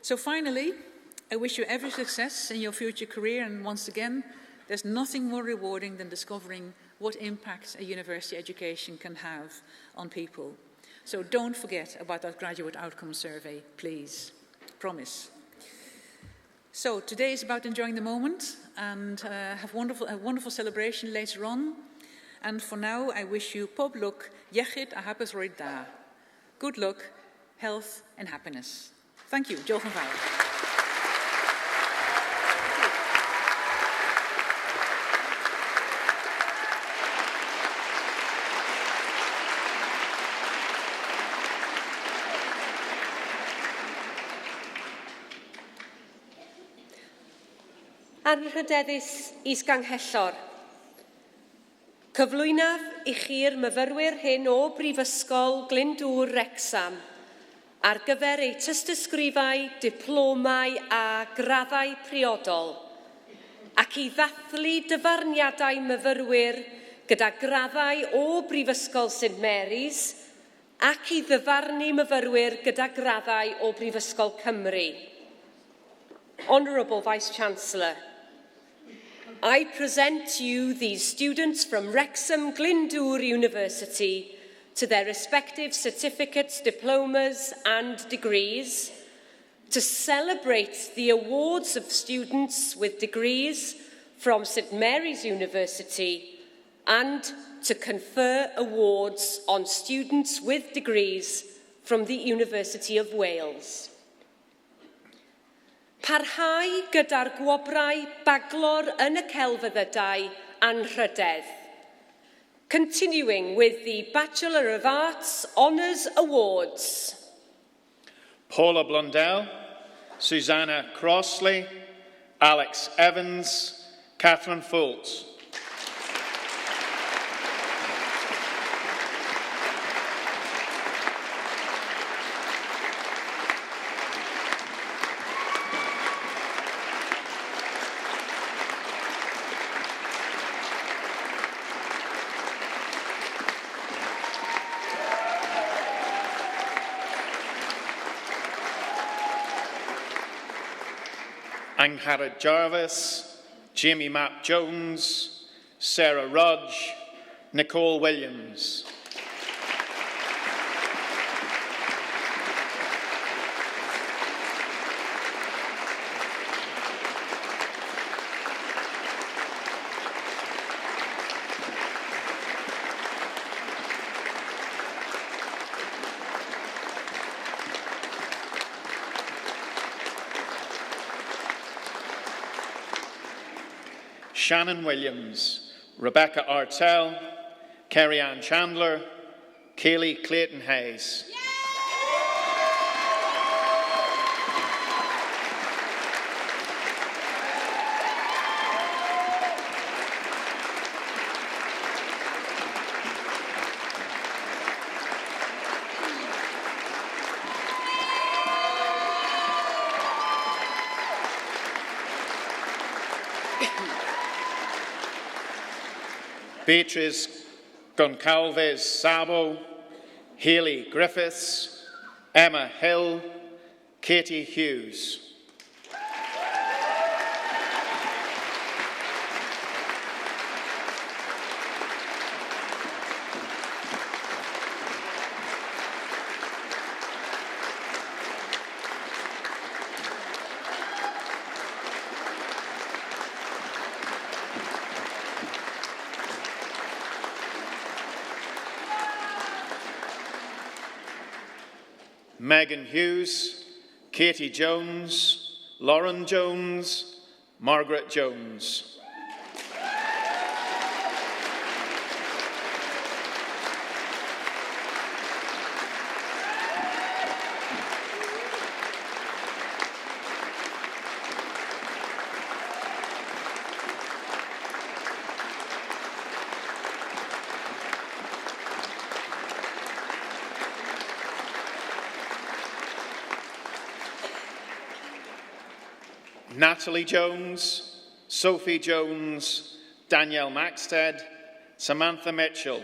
So finally, I wish you every success in your future career, and once again, there's nothing more rewarding than discovering what impact a university education can have on people. So don't forget about that graduate outcome survey, please. Promise. So today is about enjoying the moment and have a wonderful celebration later on. And for now, I wish you pob lwc, iechyd a hapus roed da. Good luck, health and happiness. Thank you. Diolch yn fawr. Anrhydeddus Is-Ganghellor. Cyflwynaf i chi'r myfyrwyr hyn o Brifysgol Glyndwr Wrecsam ar gyfer eu tystysgrifau, diplomau a graddau priodol, ac i ddathlu dyfarniadau myfyrwyr gyda graddau o Brifysgol St Mary's ac i ddyfarnu myfyrwyr gyda graddau o Brifysgol Cymru. Honourable Vice-Chancellor, I present to you these students from Wrexham Glyndwr University to their respective certificates, diplomas and degrees, to celebrate the awards of students with degrees from St Mary's University and to confer awards on students with degrees from the University of Wales. Parhau gyda'r gwobrau baglor yn y celfyddydau anrhydedd. Continuing with the Bachelor of Arts Honours Awards. Paula Blundell, Susanna Crossley, Alex Evans, Catherine Fultz. Angharad Jarvis, Jamie Mapp Jones, Sarah Rudge, Nicole Williams. Shannon Williams, Rebecca Artell, Kerry-Ann Chandler, Kaylee Clayton-Hayes. Beatrice Goncalves Sabo, Hayley Griffiths, Emma Hill, Katie Hughes. Megan Hughes, Katie Jones, Lauren Jones, Margaret Jones. Natalie Jones, Sophie Jones, Danielle Maxted, Samantha Mitchell.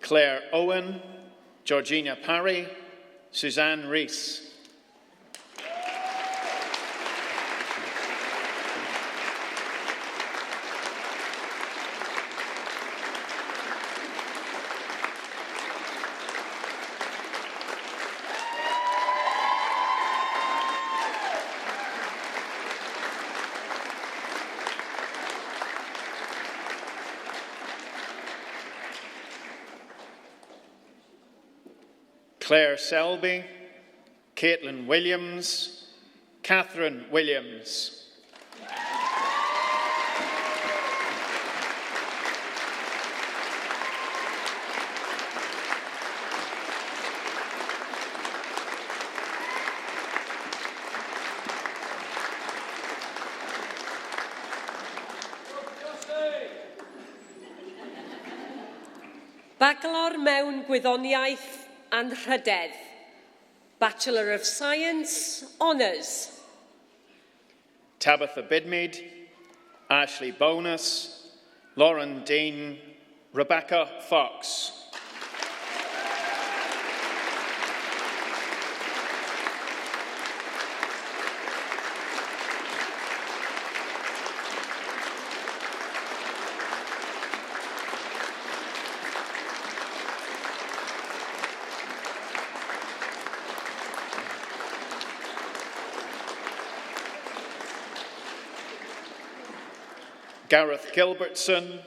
Claire Owen, Georgina Parry, Suzanne Rees. Claire Selby, Caitlin Williams, Catherine Williams. Bachelor mewn gwyddoniaeth and Rhydedd. Bachelor of Science, Honours. Tabitha Bidmead, Ashley Bonus, Lauren Dean, Rebecca Fox. Gareth Gilbertson,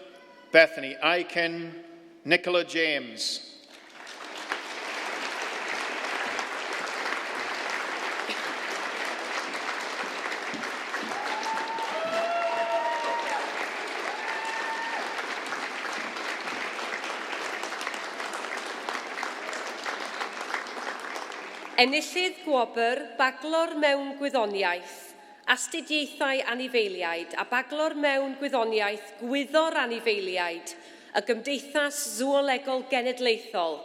Bethany Aiken, Nicola James. Enillydd gwobr baglor mewn gwyddoniaeth, astudiaethau anifeiliaid a baglor mewn gwyddoniaeth gwyddor anifeiliaid y Gymdeithas Zoolegol Genedlaethol.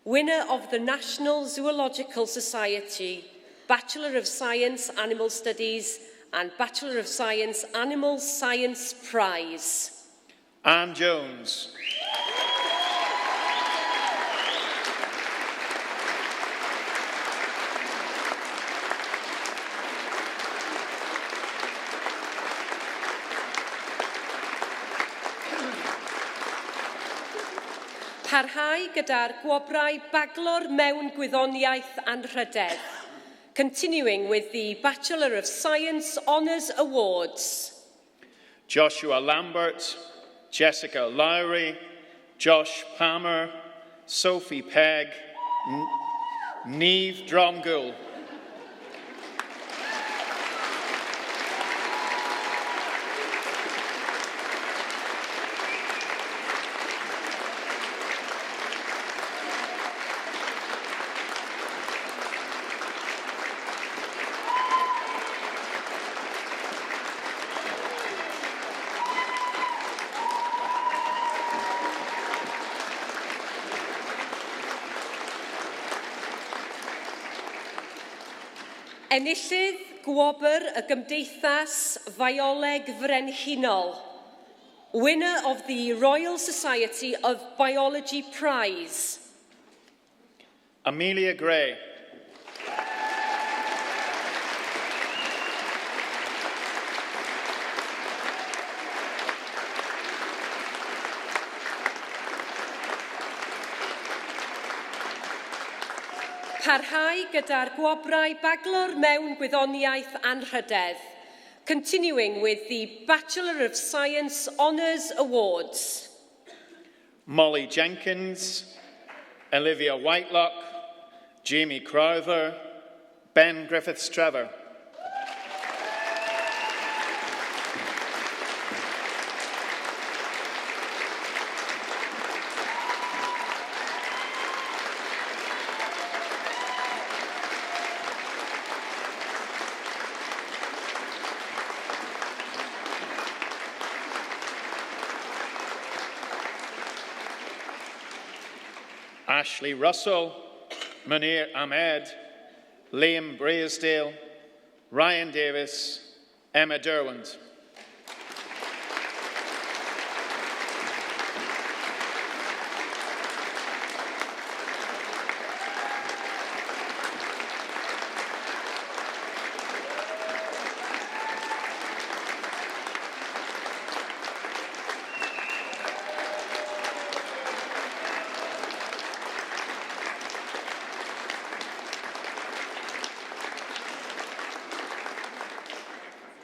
Winner of the National Zoological Society, Bachelor of Science Animal Studies and Bachelor of Science Animal Science Prize. Anne Jones. Parhau gyda'r gwobrau baglor mewn gwyddoniaeth and Rhydedd, continuing with the Bachelor of Science Honours Awards. Joshua Lambert, Jessica Lowry, Josh Palmer, Sophie Pegg, Niamh Dromgoole. Enillydd gwobr y Gymdeithas Fioleg Frenhinol, winner of the Royal Society of Biology Prize. Amelia Gray. Parhau gyda'r gwobrau baglor mewn gwyddoniaeth anrhydedd, continuing with the Bachelor of Science Honours Awards. Molly Jenkins, Olivia Whitelock, Jamie Crowther, Ben Griffiths-Trevor. Ashley Russell, Munir Ahmed, Liam Braisdale, Ryan Davis, Emma Derwent.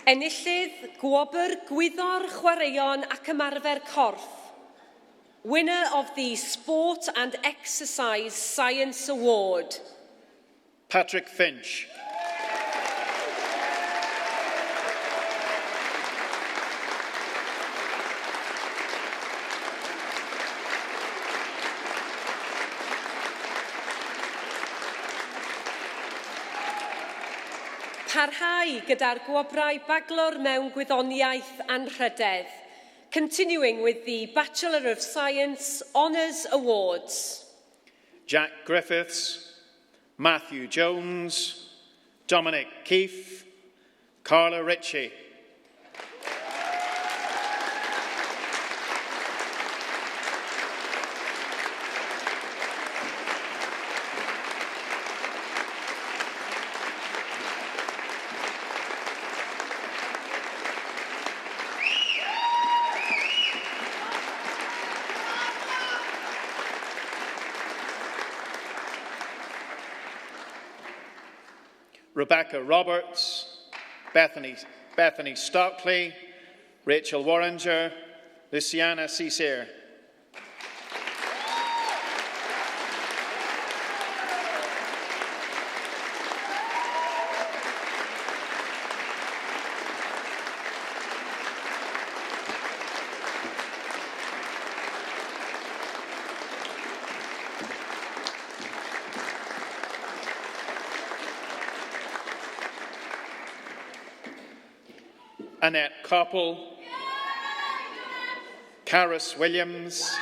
Enillydd gwobr gwyddor chwaraeon ac ymarfer corff, winner of the Sport and Exercise Science Award. Patrick Finch. Parhau gyda'r gwobrau baglor mewn gwyddoniaeth anrhydedd, continuing with the Bachelor of Science Honours Awards. Jack Griffiths, Matthew Jones, Dominic Keefe, Carla Ritchie. Rebecca Roberts, Bethany Stockley, Rachel Warringer, Luciana Cesare. Annette Koppel, Caris Williams,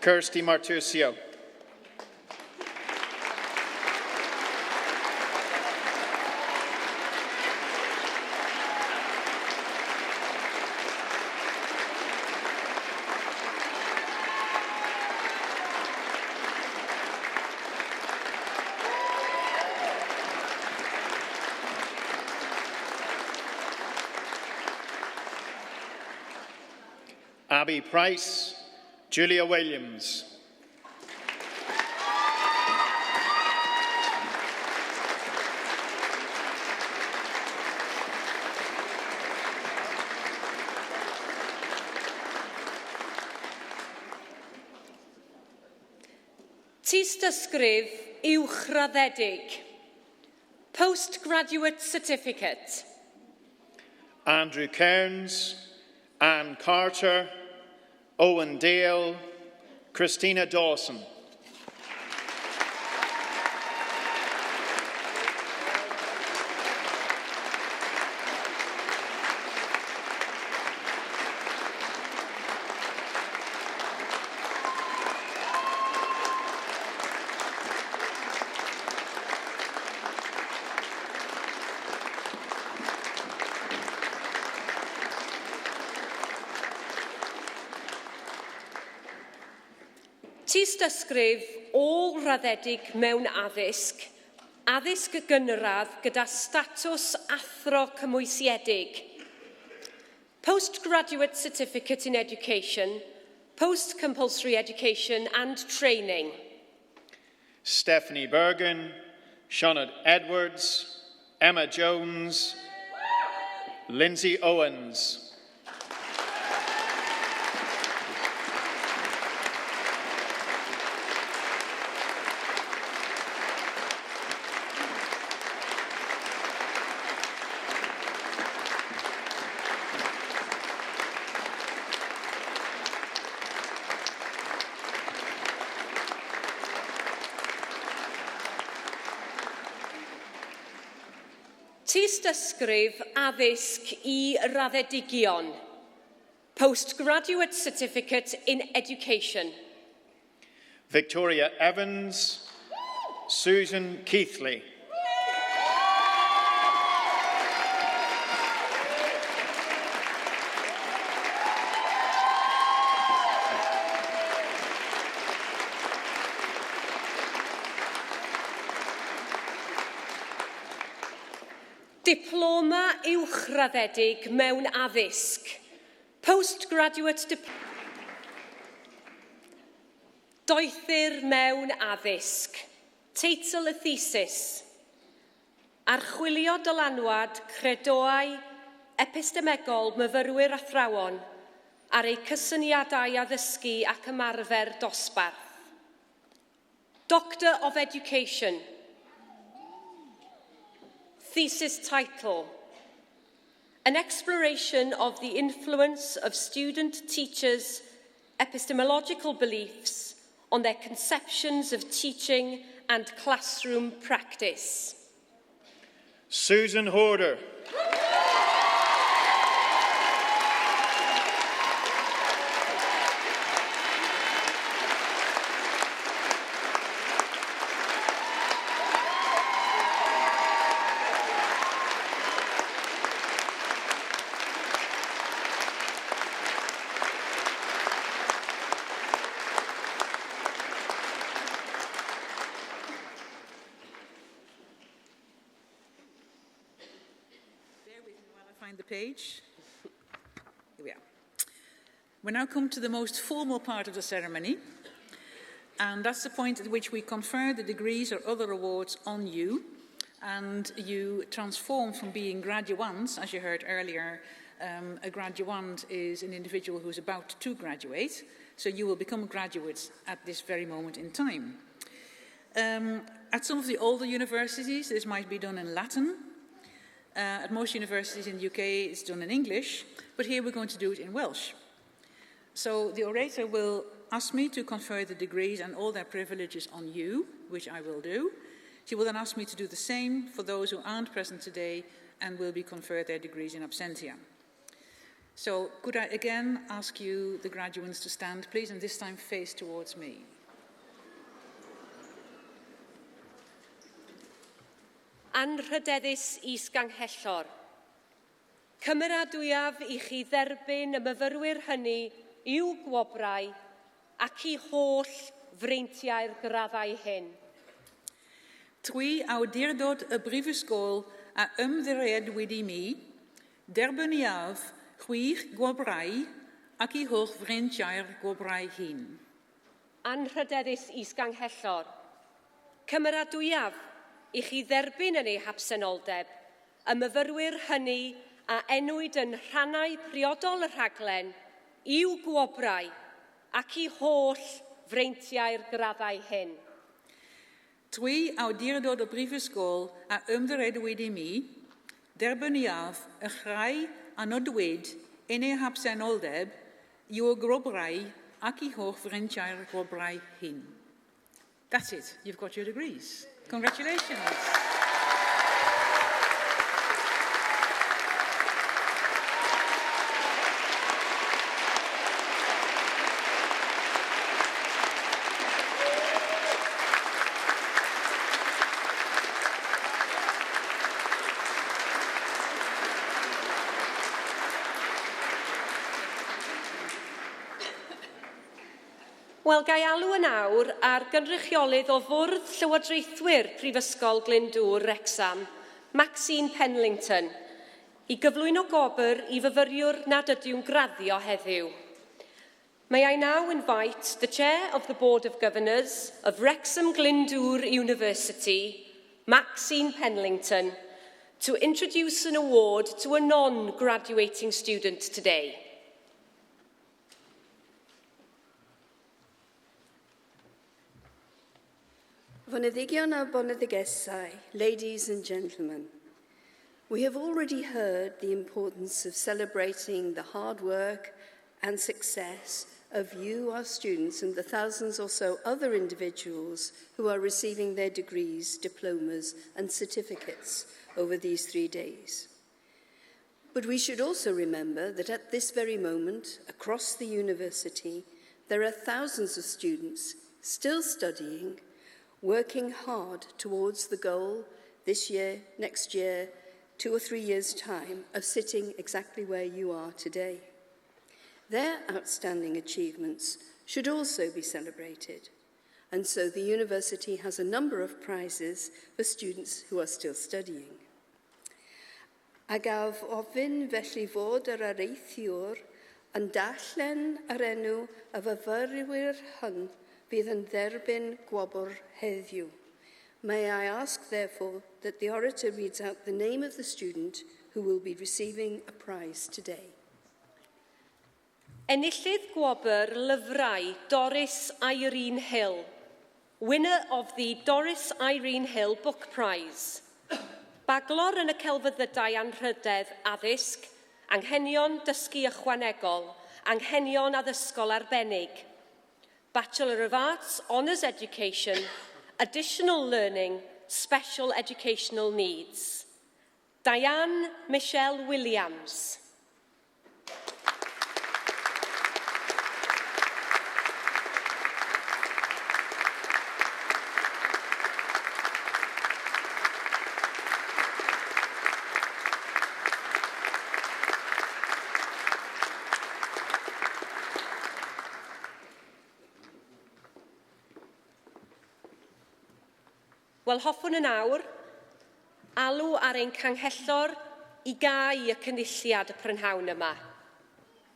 Kirsty Martusio. Abby Price, Julia Williams. Tystysgrif uwchraddedig, postgraduate certificate. Andrew Cairns, Anne Carter, Owen Dale, Christina Dawson. Tystysgrif ôl-raddedig mewn addysg, addysg gynradd gyda statws athro cymwysiedig, postgraduate certificate in education, post-compulsory education and training. Stephanie Bergen, Sinead Edwards, Emma Jones, Lindsay Owens. Tystysgrif addysg I raddedigion, postgraduate certificate in education. Victoria Evans, Susan Keithley. Diploma uwchraddedig mewn addysg, postgraduate diploma. Doethyr mewn addysg, teitl y thesis, archwilio dylanwad credoau epistemegol myfyrwyr athrawon ar eu cysyniadau addysgu ac ymarfer dosbarth. Doctor of Education. Thesis title, An Exploration of the Influence of Student Teachers' Epistemological Beliefs on their Conceptions of Teaching and Classroom Practice. Susan Horder. Find the page. Here we are. We now come to the most formal part of the ceremony, and that's the point at which we confer the degrees or other awards on you, and you transform from being graduands, as you heard earlier. A graduand is an individual who's about to graduate, so you will become graduates at this very moment in time. At some of the older universities, this might be done in Latin. At most universities in the UK, it's done in English, but here we're going to do it in Welsh. So the orator will ask me to confer the degrees and all their privileges on you, which I will do. She will then ask me to do the same for those who aren't present today and will be conferred their degrees in absentia. So could I again ask you, the graduates, to stand, please, and this time face towards me. Anrhydeddus is-ganghellor. Cymeradwyaf I chi dderbyn y myfyrwyr hynny i'w gwobrau ac I holl freintiau'r graddau hyn. Twi awdurdod y brifysgol a ymddiried mi, derbynniaf chwych gwobrau ac I holl freintiau'r gwobrau hyn. Anrhydeddus is-ganghellor. Cymeradwyaf I chi dderbyn yn ei habsenoldeb, y myfyrwyr hynny a enwyd yn rhannau priodol y rhaglen i'w gwobrau ac I holl freintiau'r graddau hyn. Twi awdurdod y brifysgol a ymddiried mi, derbynniaf y chrau a nodwyd yn ei habsenoldeb i'w gwobrau ac I holl freintiau'r gwobrau hyn. That's it. You've got your degrees. Congratulations. Wel, gai alw yn awr ar gynrychiolydd o fwrdd Llywodraethwyr Prifysgol Glyndwr Wrecsam, Maxine Penlington, i gyflwyno gobr i fyfyriwr nad ydyw'n graddio heddiw. May I now invite the Chair of the Board of Governors of Wrexham Glyndwr University, Maxine Penlington, to introduce an award to a non-graduating student today. Boneddigion a boneddigesau, ladies and gentlemen, we have already heard the importance of celebrating the hard work and success of you, our students, and the thousands or so other individuals who are receiving their degrees, diplomas, and certificates over these 3 days. But we should also remember that at this very moment, across the university, there are thousands of students still studying, working hard towards the goal this year, next year, 2 or 3 years' time, of sitting exactly where you are today. Their outstanding achievements should also be celebrated, and so the university has a number of prizes for students who are still studying. A gaf ofyn felly fod yr areithiwr yn darllen yr enw y fyfyrwyr hyn fydd yn dderbyn gwobr heddiw. May I ask, therefore, that the orator reads out the name of the student who will be receiving a prize today. Enillydd gwobr lyfrau Doris Irene Hill, winner of the Doris Irene Hill Book Prize. Baglor yn y celfyddydau anrhydedd addysg, anghenion dysgu ychwanegol, anghenion addysgol arbennig. Bachelor of Arts, Honours Education, Additional Learning, Special Educational Needs. Diane Michelle Williams. Wel, hoffwn yn awr, alw ar ein canghellor I gau y cynulliad y prynhawn yma.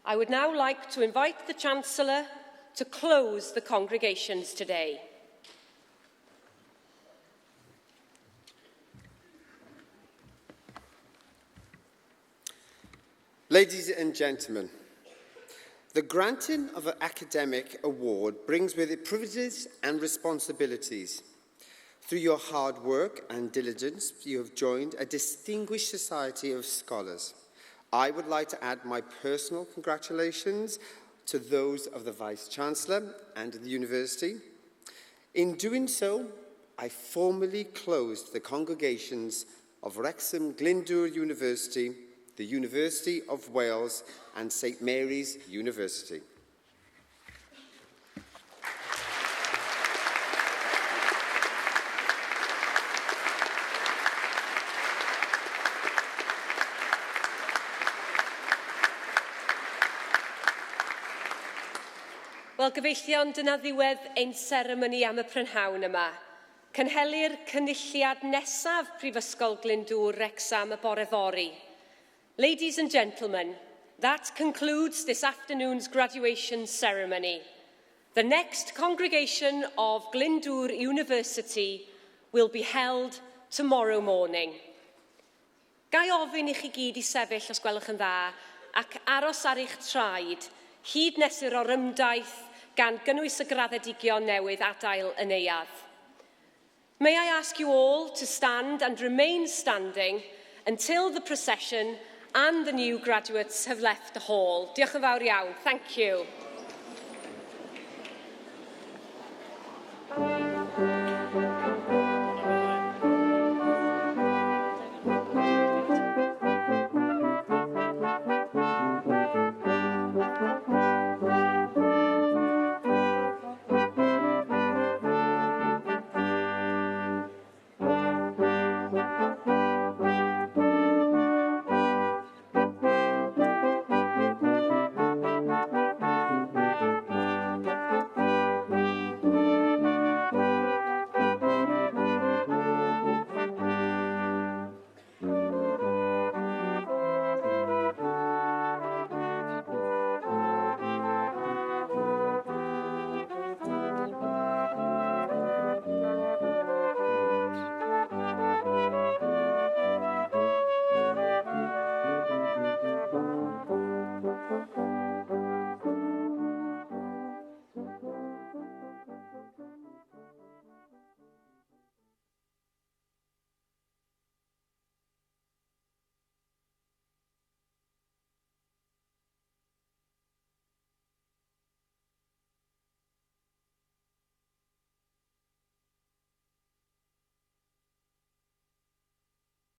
I would now like to invite the Chancellor to close the congregations today. Ladies and gentlemen, the granting of an academic award brings with it privileges and responsibilities. Through your hard work and diligence, you have joined a distinguished society of scholars. I would like to add my personal congratulations to those of the Vice-Chancellor and the University. In doing so, I formally closed the congregations of Wrexham Glyndwr University, the University of Wales and St Mary's University. Wel, gyfeillion, dyna ddiwedd ein seremoni am y prynhawn yma. Cynhelir cynulliad nesaf Prifysgol Glyndwr Wrecsam y bore fori. Ladies and gentlemen, that concludes this afternoon's graduation ceremony. The next congregation of Glyndwr University will be held tomorrow morning. Gai ofyn I chi gyd I sefyll os gwelwch yn dda ac aros ar eich traed hyd nes i'r orymdaith gan gynnwys y graddedigion newydd adael yn euad. May I ask you all to stand and remain standing until the procession and the new graduates have left the hall. Diolch yn fawr iawn. Thank you.